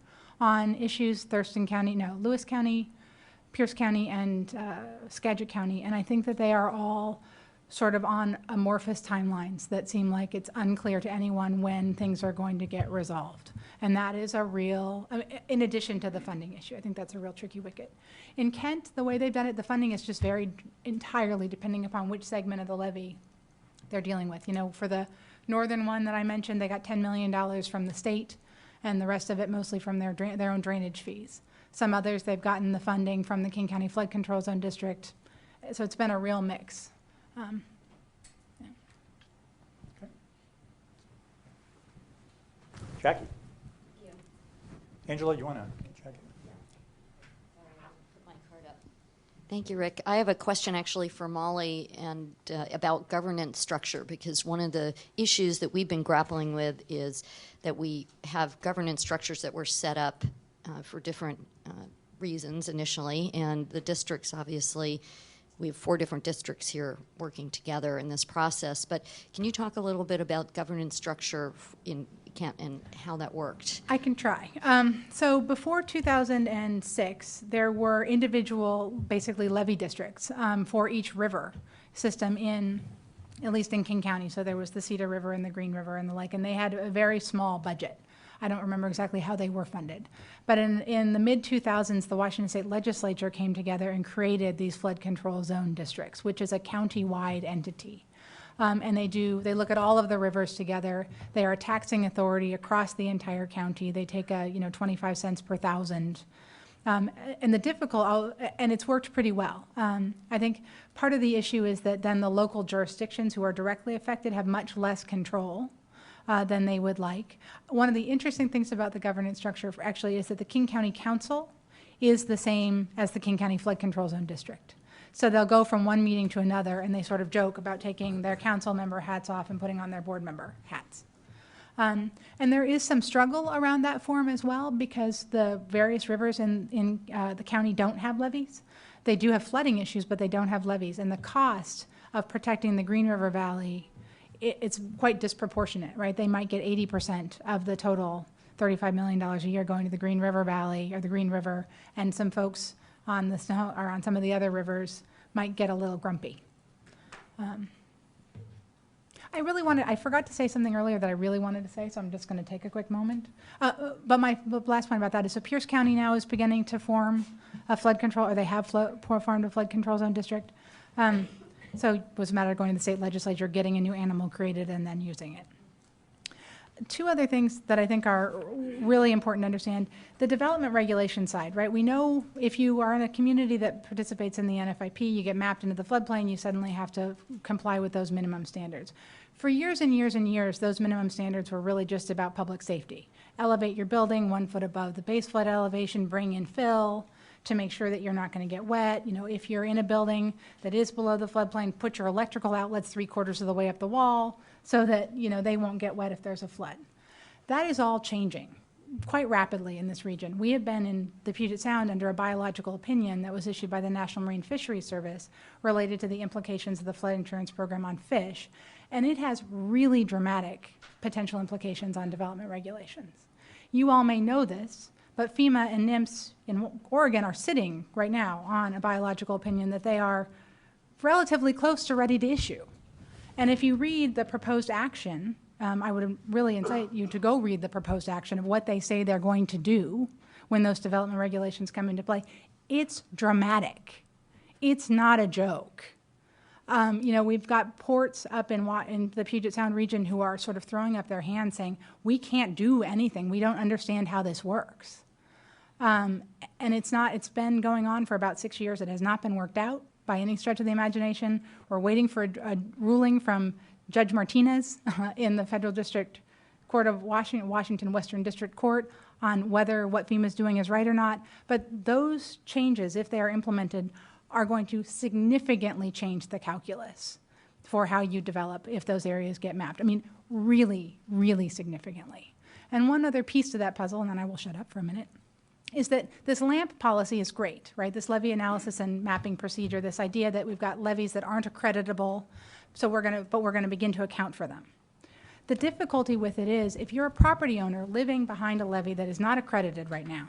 on issues, Lewis County, Pierce County, and Skagit County. And I think that they are all sort of on amorphous timelines that seem like it's unclear to anyone when things are going to get resolved. And that is a real, in addition to the funding issue, I think that's a real tricky wicket. In Kent, the way they've done it, the funding is just varied entirely depending upon which segment of the levee they're dealing with. You know, for the northern one that I mentioned, they got $10 million from the state, and the rest of it mostly from their own drainage fees. Some others, they've gotten the funding from the King County Flood Control Zone District. So it's been a real mix. Yeah. Okay. Jackie. Angela, you want to check it? Put my card up. Thank you, Rick. I have a question actually for Molly and about governance structure, because one of the issues that we've been grappling with is that we have governance structures that were set up for different reasons initially, and the districts obviously, we have 4 different districts here working together in this process. But can you talk a little bit about governance structure in Kent and how that worked? I can try. So before 2006, there were individual, basically levee districts for each river system at least in King County. So there was the Cedar River and the Green River and the like, and they had a very small budget. I don't remember exactly how they were funded. But in the mid-2000s, the Washington State Legislature came together and created these flood control zone districts, which is a county-wide entity. And they look at all of the rivers together. They are a taxing authority across the entire county. They take 25 cents per thousand. And it's worked pretty well. I think part of the issue is that then the local jurisdictions who are directly affected have much less control than they would like. One of the interesting things about the governance structure actually is that the King County Council is the same as the King County Flood Control Zone District. So they'll go from one meeting to another, and they sort of joke about taking their council member hats off and putting on their board member hats. And there is some struggle around that form as well, because the various rivers in the county don't have levees. They do have flooding issues, but they don't have levees. And the cost of protecting the Green River Valley, it's quite disproportionate, right? They might get 80% of the total $35 million a year going to the Green River Valley or the Green River, and some folks on the snow or on some of the other rivers might get a little grumpy. I forgot to say something earlier that I really wanted to say, so I'm just going to take a quick moment. But my last point about that is, so Pierce County now is beginning to form a flood control, or they have formed a flood control zone district. So it was a matter of going to the state legislature, getting a new animal created, and then using it. 2 other things that I think are really important to understand. The development regulation side, right? We know if you are in a community that participates in the NFIP, you get mapped into the floodplain, you suddenly have to comply with those minimum standards. For years and years and years, those minimum standards were really just about public safety. Elevate your building 1 foot above the base flood elevation, bring in fill to make sure that you're not going to get wet. If you're in a building that is below the floodplain, put your electrical outlets 3/4 of the way up the wall so that, they won't get wet if there's a flood. That is all changing. quite rapidly in this region. We have been in the Puget Sound under a biological opinion that was issued by the National Marine Fisheries Service related to the implications of the flood insurance program on fish, and it has really dramatic potential implications on development regulations. You all may know this, but FEMA and NIMS in Oregon are sitting right now on a biological opinion that they are relatively close to ready to issue. And if you read the proposed action, I would really incite you to go read the proposed action of what they say they're going to do when those development regulations come into play. It's dramatic. It's not a joke. You know, we've got ports up in the Puget Sound region who are sort of throwing up their hands saying, we can't do anything. We don't understand how this works. And it's been going on for about 6 years. It has not been worked out by any stretch of the imagination. We're waiting for a ruling from Judge Martinez in the Federal District Court of Washington Western District Court on whether what FEMA is doing is right or not. But those changes, if they are implemented, are going to significantly change the calculus for how you develop if those areas get mapped. I mean, really, really significantly. And one other piece to that puzzle, and then I will shut up for a minute, is that this LAMP policy is great, right? This levee analysis and mapping procedure, this idea that we've got levees that aren't accreditable, but we're gonna begin to account for them. The difficulty with it is, if you're a property owner living behind a levee that is not accredited right now,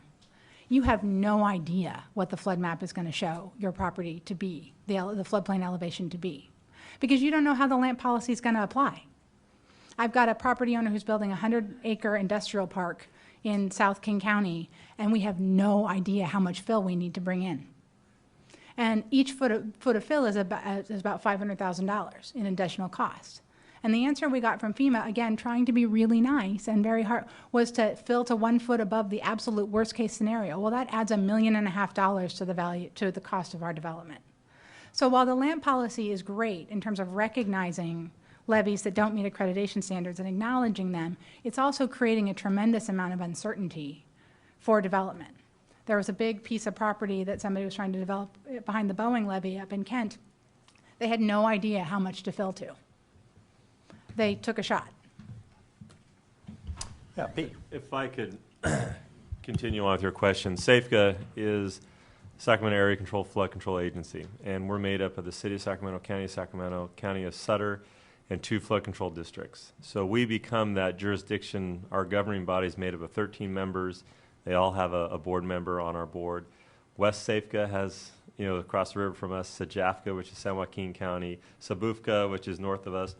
you have no idea what the flood map is gonna show your property to be, the floodplain elevation to be, because you don't know how the LAMP policy is gonna apply. I've got a property owner who's building a 100-acre industrial park in South King County, and we have no idea how much fill we need to bring in. And each foot of fill is about $500,000 in additional cost. And the answer we got from FEMA, again, trying to be really nice and very hard, was to fill to 1 foot above the absolute worst case scenario. Well, that adds $1.5 million to the value, to the cost of our development. So while the LAMP policy is great in terms of recognizing levees that don't meet accreditation standards and acknowledging them, it's also creating a tremendous amount of uncertainty for development. There was a big piece of property that somebody was trying to develop behind the Boeing levee up in Kent. They had no idea how much to fill to. They took a shot. Yeah, Pete. If I could continue on with your question, SAFCA is Sacramento Area Control Flood Control Agency, and we're made up of the City of Sacramento, County of Sutter, and 2 flood control districts. So we become that jurisdiction. Our governing body is made up of 13 members. They all have a board member on our board. West Safeka has, you know, across the river from us, Sajafka, which is San Joaquin County, Sabufka, which is north of us,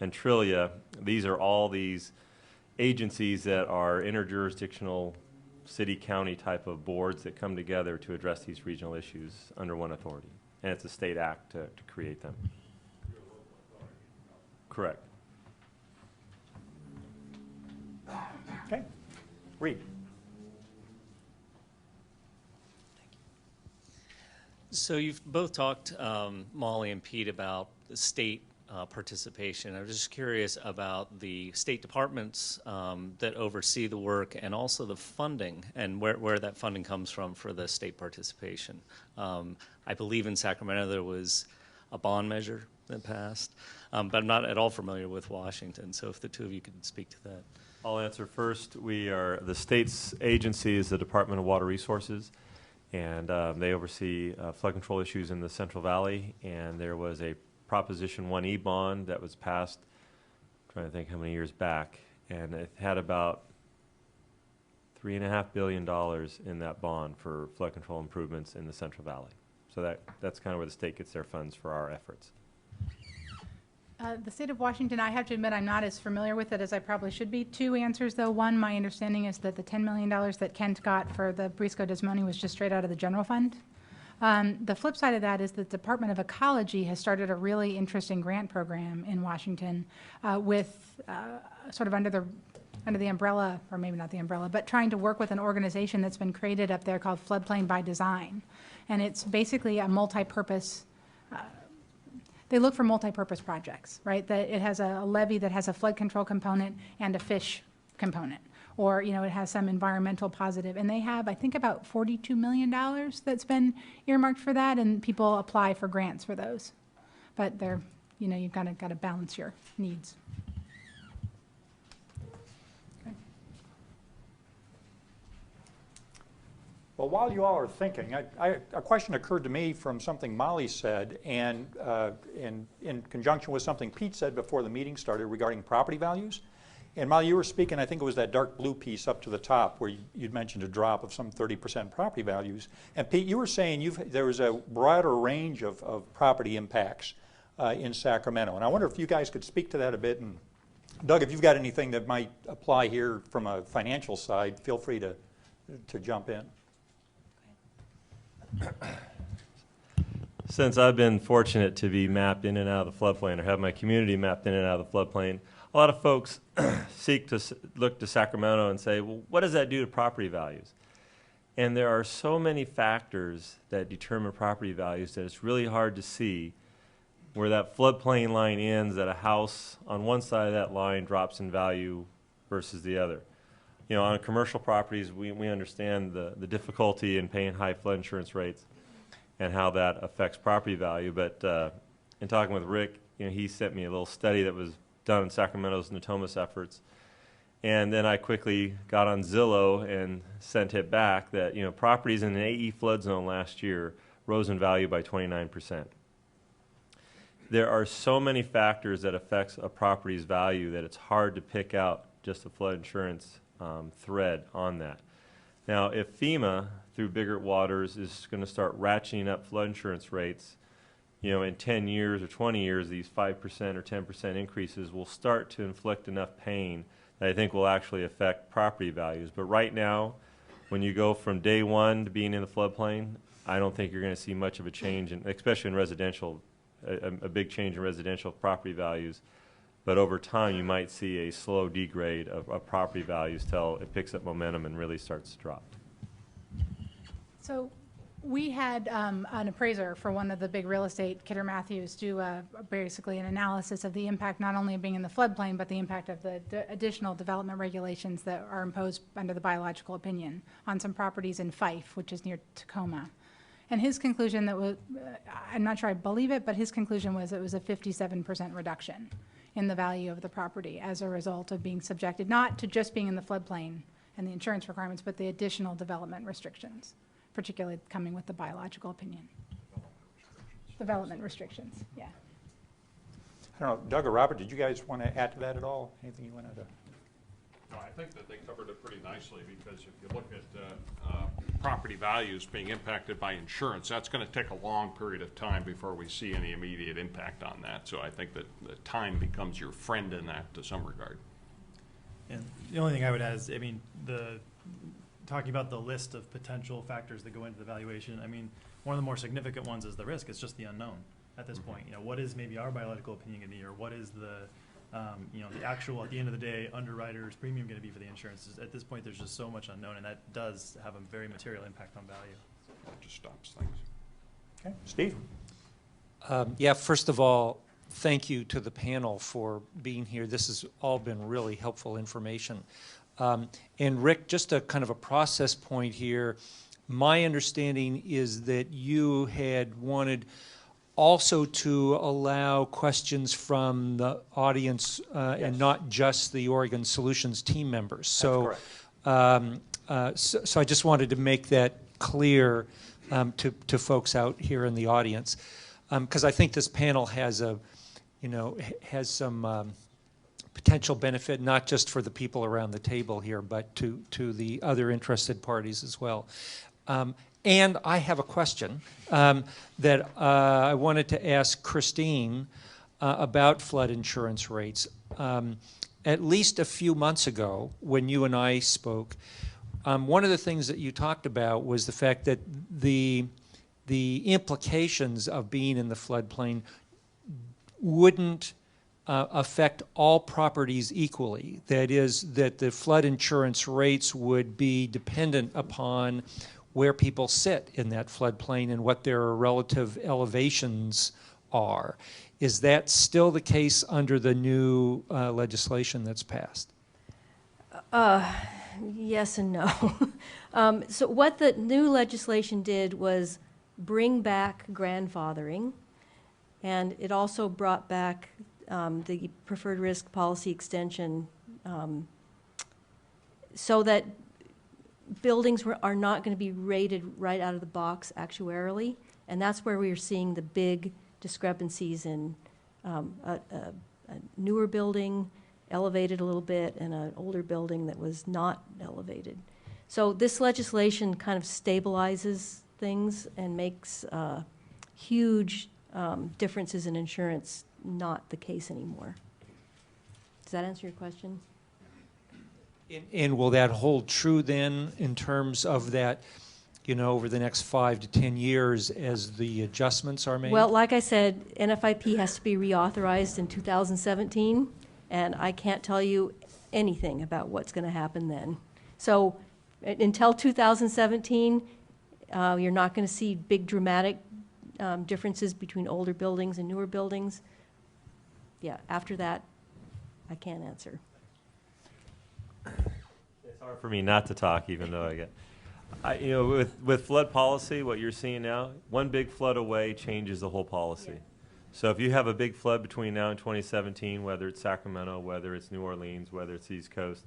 and Trillia. These are all these agencies that are interjurisdictional city-county type of boards that come together to address these regional issues under one authority. And it's a state act to create them. Correct. Okay. Reed. So you've both talked, Molly and Pete, about the state participation. I was just curious about the state departments that oversee the work and also the funding and where that funding comes from for the state participation. I believe in Sacramento there was a bond measure that passed, but I'm not at all familiar with Washington, so if the two of you could speak to that. I'll answer first. We are, the state's agency is the Department of Water Resources, and they oversee flood control issues in the Central Valley, and there was a Proposition 1E bond that was passed, I'm trying to think how many years back, and it had about $3.5 billion in that bond for flood control improvements in the Central Valley. So that's kind of where the state gets their funds for our efforts. The state of Washington, I have to admit, I'm not as familiar with it as I probably should be. 2 answers, though. One, my understanding is that the $10 million that Kent got for the Briscoe Dismoni was just straight out of the general fund. The flip side of that is the Department of Ecology has started a really interesting grant program in Washington with sort of under the umbrella, or maybe not the umbrella, but trying to work with an organization that's been created up there called Floodplain by Design. And it's basically a multi-purpose, they look for multi-purpose projects, right? That it has a levee that has a flood control component and a fish component. Or, you know, it has some environmental positive. And they have, I think, about $42 million that's been earmarked for that, and people apply for grants for those. But they're, you know, you've got to balance your needs. Okay. Well, while you all are thinking, a question occurred to me from something Molly said, and in conjunction with something Pete said before the meeting started regarding property values. And Molly, you were speaking, I think it was that dark blue piece up to the top where you'd mentioned a drop of some 30% property values. And Pete, you were saying there was a broader range of property impacts in Sacramento. And I wonder if you guys could speak to that a bit. And Doug, if you've got anything that might apply here from a financial side, feel free to jump in. Since I've been fortunate to be mapped in and out of the floodplain, or have my community mapped in and out of the floodplain, a lot of folks seek to look to Sacramento and say, well, what does that do to property values? And there are so many factors that determine property values that it's really hard to see where that floodplain line ends, that a house on one side of that line drops in value versus the other. You know, on commercial properties, we understand the difficulty in paying high flood insurance rates and how that affects property value. But in talking with Rick, you know, he sent me a little study that was done in Sacramento's Natomas efforts. And then I quickly got on Zillow and sent it back that, you know, properties in an AE flood zone last year rose in value by 29%. There are so many factors that affects a property's value that it's hard to pick out just a flood insurance thread on that. Now, if FEMA, through Biggert Waters, is going to start ratcheting up flood insurance rates, you know, in 10 years or 20 years, these 5% or 10% increases will start to inflict enough pain that I think will actually affect property values. But right now, when you go from day one to being in the floodplain, I don't think you're going to see much of a change, especially in residential, a big change in residential property values. But over time, you might see a slow degrade of property values till it picks up momentum and really starts to drop. So we had an appraiser for one of the big real estate, Kidder Matthews, do basically an analysis of the impact not only of being in the floodplain, but the impact of the additional development regulations that are imposed under the biological opinion on some properties in Fife, which is near Tacoma. And his conclusion that was, I'm not sure I believe it, but his conclusion was it was a 57% reduction in the value of the property as a result of being subjected not to just being in the floodplain and the insurance requirements, but the additional development restrictions, particularly coming with the biological opinion. Development restrictions, yeah. I don't know, Doug or Robert, did you guys want to add to that at all? Anything you wanted to? No, I think that they covered it pretty nicely, because if you look at property values being impacted by insurance, that's going to take a long period of time before we see any immediate impact on that. So I think that the time becomes your friend in that to some regard. And the only thing I would add is, I mean, talking about the list of potential factors that go into the valuation, I mean, one of the more significant ones is the risk. It's just the unknown at this point. You know, what is maybe our biological opinion going to be, or what is the you know, the actual, at the end of the day, underwriter's premium going to be for the insurance? At this point, there's just so much unknown, and that does have a very material impact on value. That just stops things. Okay, Steve? Yeah, first of all, thank you to the panel for being here. This has all been really helpful information. And Rick, just a kind of a process point here. My understanding is that you had wanted also to allow questions from the audience and not just the Oregon Solutions team members. So, so I just wanted to make that clear to folks out here in the audience, because I think this panel has a, you know, has some potential benefit, not just for the people around the table here, but to the other interested parties as well. And I have a question that I wanted to ask Christine about flood insurance rates. At least a few months ago, when you and I spoke, one of the things that you talked about was the fact that the implications of being in the floodplain wouldn't affect all properties equally. That is, that the flood insurance rates would be dependent upon where people sit in that floodplain and what their relative elevations are. Is that still the case under the new legislation that's passed? Yes and no. So what the new legislation did was bring back grandfathering, and it also brought back the preferred risk policy extension, so that buildings are not going to be rated right out of the box actuarially, and that's where we are seeing the big discrepancies in a newer building elevated a little bit and an older building that was not elevated. So this legislation kind of stabilizes things and makes huge differences in insurance not the case anymore. Does that answer your question? And will that hold true then in terms of that, you know, over the next 5 to 10 years as the adjustments are made? Well, like I said, NFIP has to be reauthorized in 2017, and I can't tell you anything about what's going to happen then. So until 2017, you're not going to see big dramatic differences between older buildings and newer buildings. Yeah, after that, I can't answer. It's hard for me not to talk, even though you know, with flood policy, what you're seeing now, one big flood away changes the whole policy. Yeah. So if you have a big flood between now and 2017, whether it's Sacramento, whether it's New Orleans, whether it's East Coast,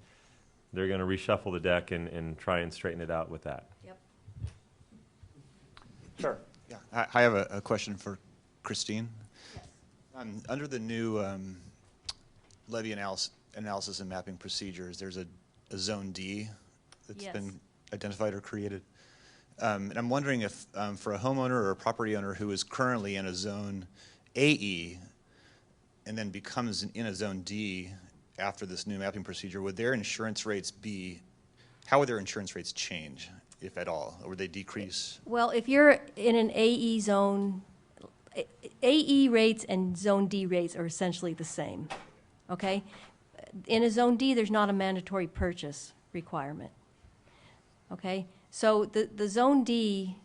they're going to reshuffle the deck and try and straighten it out with that. Yep. Sure. Yeah, I have a question for Christine. Yes. Under the new levee analysis and mapping procedures, there's a Zone D that's Yes. been identified or created. And I'm wondering if for a homeowner or a property owner who is currently in a Zone AE and then becomes in a Zone D after this new mapping procedure, would their insurance rates how would their insurance rates change, if at all? Or would they decrease? Well, if you're in an AE zone, AE rates and Zone D rates are essentially the same, okay? In a Zone D, there's not a mandatory purchase requirement, okay? So the Zone D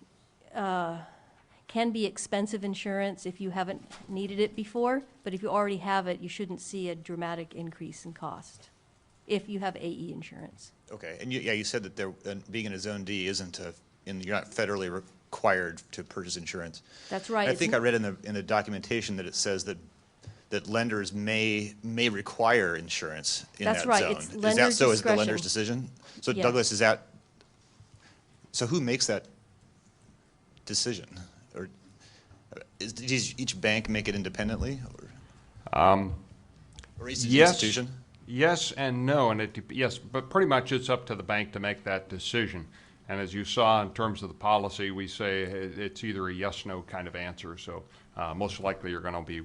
can be expensive insurance if you haven't needed it before, but if you already have it, you shouldn't see a dramatic increase in cost if you have AE insurance. Okay, and you said that being in a Zone D isn't you're not federally required to purchase insurance. That's right. I think I read in the documentation that it says that lenders may require insurance in That's that right. zone. It's Is lender's that so? Is the discretion. lender's decision? So Yes. Douglas, so who makes that decision? Or does each bank make it independently? Or each Yes. institution? Yes and no, and yes, but pretty much it's up to the bank to make that decision. And as you saw in terms of the policy, we say it's either a yes/no kind of answer. So most likely you're going to be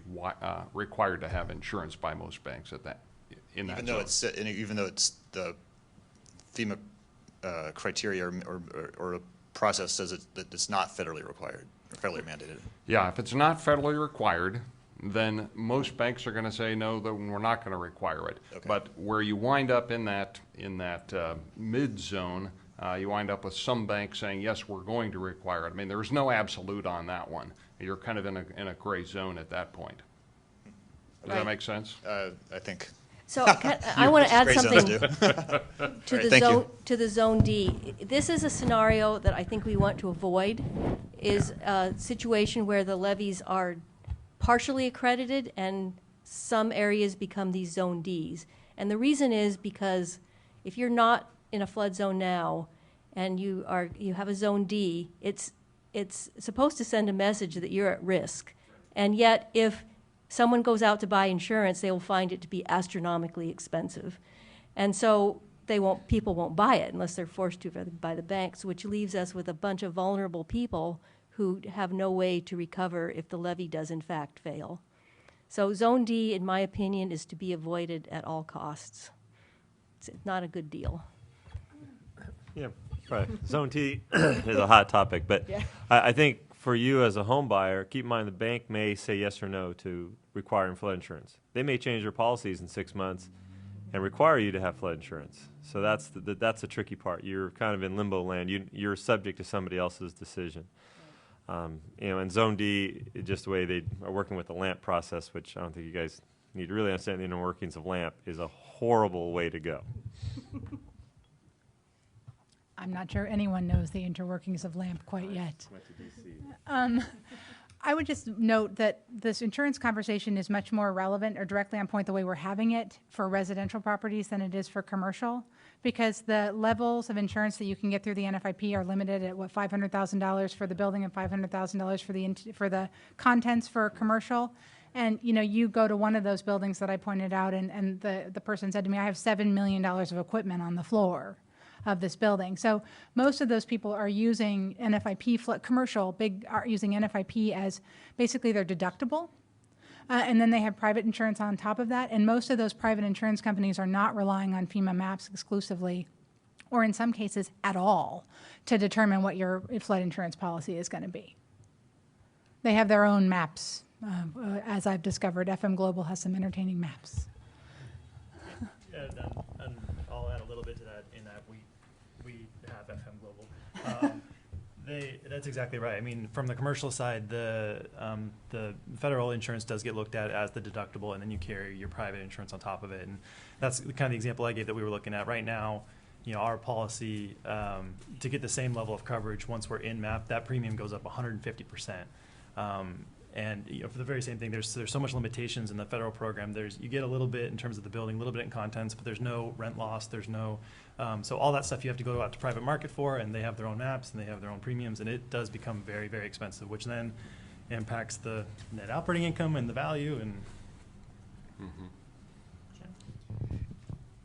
required to have insurance by most banks in that zone. Even though it's the FEMA criteria or a process says that it's not federally required or federally mandated. Yeah, if it's not federally required, then most banks are going to say no, then we're not going to require it. Okay. But where you wind up in that mid zone, you wind up with some banks saying yes, we're going to require it. I mean, there's no absolute on that one. You're kind of in a gray zone at that point. Does Right. that make sense? I think. So I want to add Gray something zones to All the right, thank zone you. to the Zone D. This is a scenario that I think we want to avoid. Is a situation where the levees are partially accredited and some areas become these Zone Ds. And the reason is because if you're not in a flood zone now and you have a Zone D, it's supposed to send a message that you're at risk. And yet if someone goes out to buy insurance, they will find it to be astronomically expensive. And so people won't buy it unless they're forced to by the banks, which leaves us with a bunch of vulnerable people who have no way to recover if the levee does in fact fail. So Zone D, in my opinion, is to be avoided at all costs. It's not a good deal. Yeah, right. Zone T is a hot topic, but Yeah. I think for you as a home buyer, keep in mind the bank may say yes or no to requiring flood insurance. They may change their policies in 6 months and require you to have flood insurance. So that's the tricky part. You're kind of in limbo land. You're subject to somebody else's decision. And Zone D, just the way they are working with the LAMP process, which I don't think you guys need to really understand the inner workings of LAMP, is a horrible way to go. I'm not sure anyone knows the interworkings of LAMP quite yet. I would just note that this insurance conversation is much more relevant or directly on point the way we're having it for residential properties than it is for commercial, because the levels of insurance that you can get through the NFIP are limited at what, $500,000 for the building and $500,000 for the contents for commercial. And you go to one of those buildings that I pointed out, and the person said to me, I have $7 million of equipment on the floor of this building. So most of those people are using NFIP, commercial, are using NFIP as basically their deductible. And then they have private insurance on top of that. And most of those private insurance companies are not relying on FEMA maps exclusively, or in some cases at all, to determine what your flood insurance policy is going to be. They have their own maps. As I've discovered, FM Global has some entertaining maps. Yeah, and I'll add a little bit to that in that we have FM Global. That's exactly right. I mean, from the commercial side, the federal insurance does get looked at as the deductible, and then you carry your private insurance on top of it. And that's kind of the example I gave that we were looking at right now. Our policy to get the same level of coverage once we're in MAP, that premium goes up 150%. And for the very same thing, there's so much limitations in the federal program. You get a little bit in terms of the building, a little bit in contents, but there's no rent loss. There's no so all that stuff you have to go out to private market for, and they have their own maps and they have their own premiums, and it does become very, very expensive, which then impacts the net operating income and the value. And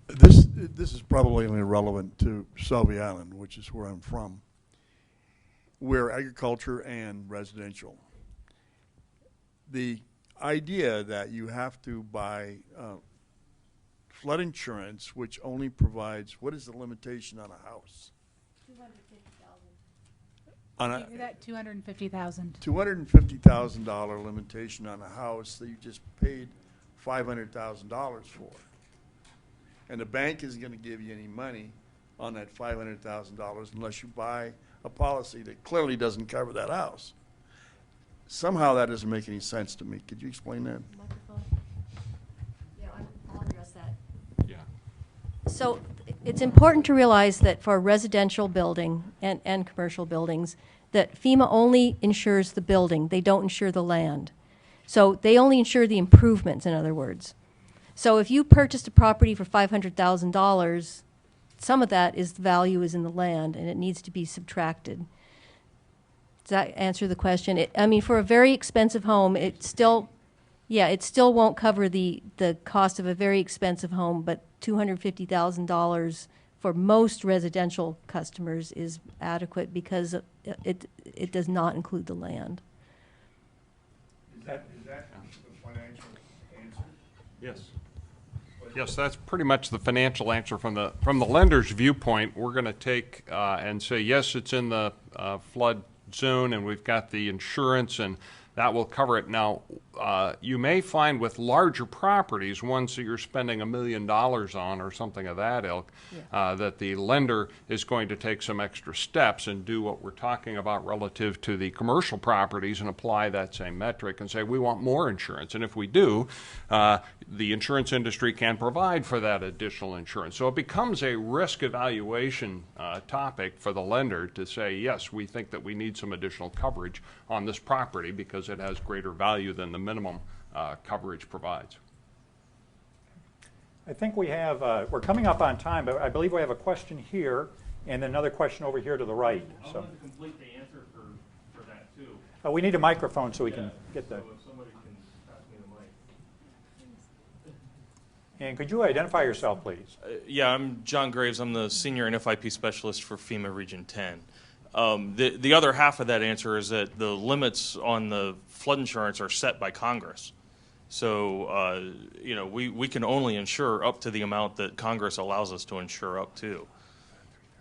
this is probably only relevant to Selby Island, which is where I'm from. We're agriculture and residential. The idea that you have to buy flood insurance, which only provides, what is the limitation on a house? $250,000. $250,000 limitation on a house that you just paid $500,000 for. And the bank isn't going to give you any money on that $500,000 unless you buy a policy that clearly doesn't cover that house. Somehow that doesn't make any sense to me. Could you explain that? Yeah, I'll address that. Yeah. So it's important to realize that for a residential building and commercial buildings, that FEMA only insures the building. They don't insure the land. So they only insure the improvements, in other words. So if you purchased a property for $500,000, some of that is the value is in the land, and it needs to be subtracted. Does that answer the question? I mean, for a very expensive home, it still won't cover the cost of a very expensive home, but $250,000 for most residential customers is adequate because it does not include the land. Is that the financial answer? Yes. Yes, that's pretty much the financial answer from the lender's viewpoint. We're going to take and say, yes, it's in the flood zone, and we've got the insurance, and that will cover it. Now, you may find with larger properties, ones that you're spending $1 million on or something of that ilk, that the lender is going to take some extra steps and do what we're talking about relative to the commercial properties and apply that same metric and say, we want more insurance. And if we do, the insurance industry can provide for that additional insurance. So it becomes a risk evaluation topic for the lender to say, yes, we think that we need some additional coverage on this property because it has greater value than the minimum coverage provides. I think we have, we're coming up on time, but I believe we have a question here and another question over here to the right. I wanted to complete the answer for that too. We need a microphone so we can get the... So if somebody can pass me the mic. And could you identify yourself, please? Yeah, I'm John Graves. I'm the Senior NFIP Specialist for FEMA Region 10. The other half of that answer is that the limits on the flood insurance are set by Congress. So, we can only insure up to the amount that Congress allows us to insure up to.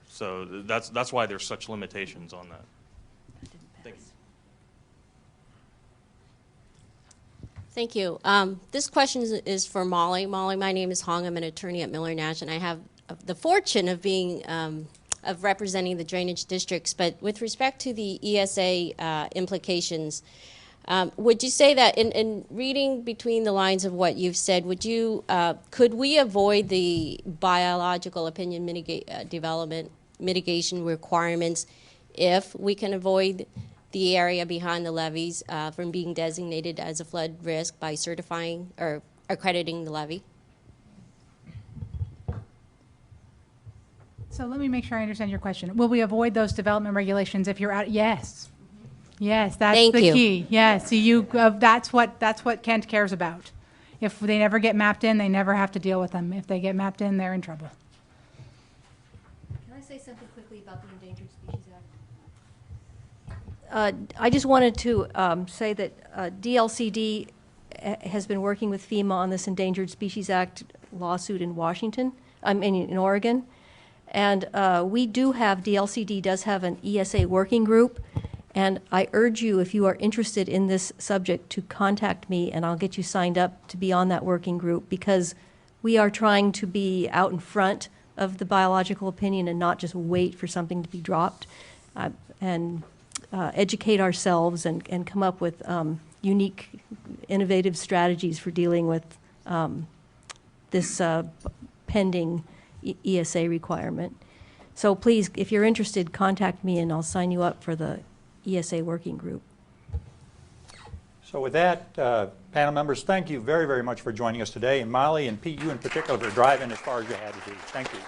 So that's why there's such limitations on that. Thank you. Thank you. This question is for Molly. Molly, my name is Hong. I'm an attorney at Miller Nash, and I have the fortune of being of representing the drainage districts. But with respect to the ESA implications, would you say that in reading between the lines of what you've said, could we avoid the biological opinion development mitigation requirements if we can avoid the area behind the levees from being designated as a flood risk by certifying or accrediting the levee? So let me make sure I understand your question. Will we avoid those development regulations if you're out? Yes. Yes, that's Thank the you. key. Yes, so that's what Kent cares about. If they never get mapped in, they never have to deal with them. If they get mapped in, they're in trouble. Can I say something quickly about the Endangered Species Act? I just wanted to say that DLCD has been working with FEMA on this Endangered Species Act lawsuit in Washington, in Oregon. And we do have, DLCD does have an ESA working group. And I urge you, if you are interested in this subject, to contact me and I'll get you signed up to be on that working group, because we are trying to be out in front of the biological opinion and not just wait for something to be dropped, and educate ourselves and come up with unique, innovative strategies for dealing with this pending ESA requirement. So please, if you're interested, contact me and I'll sign you up for the ESA working group. So with that, panel members, thank you very, very much for joining us today. And Molly and Pete, you in particular, for driving as far as you had to do. Thank you.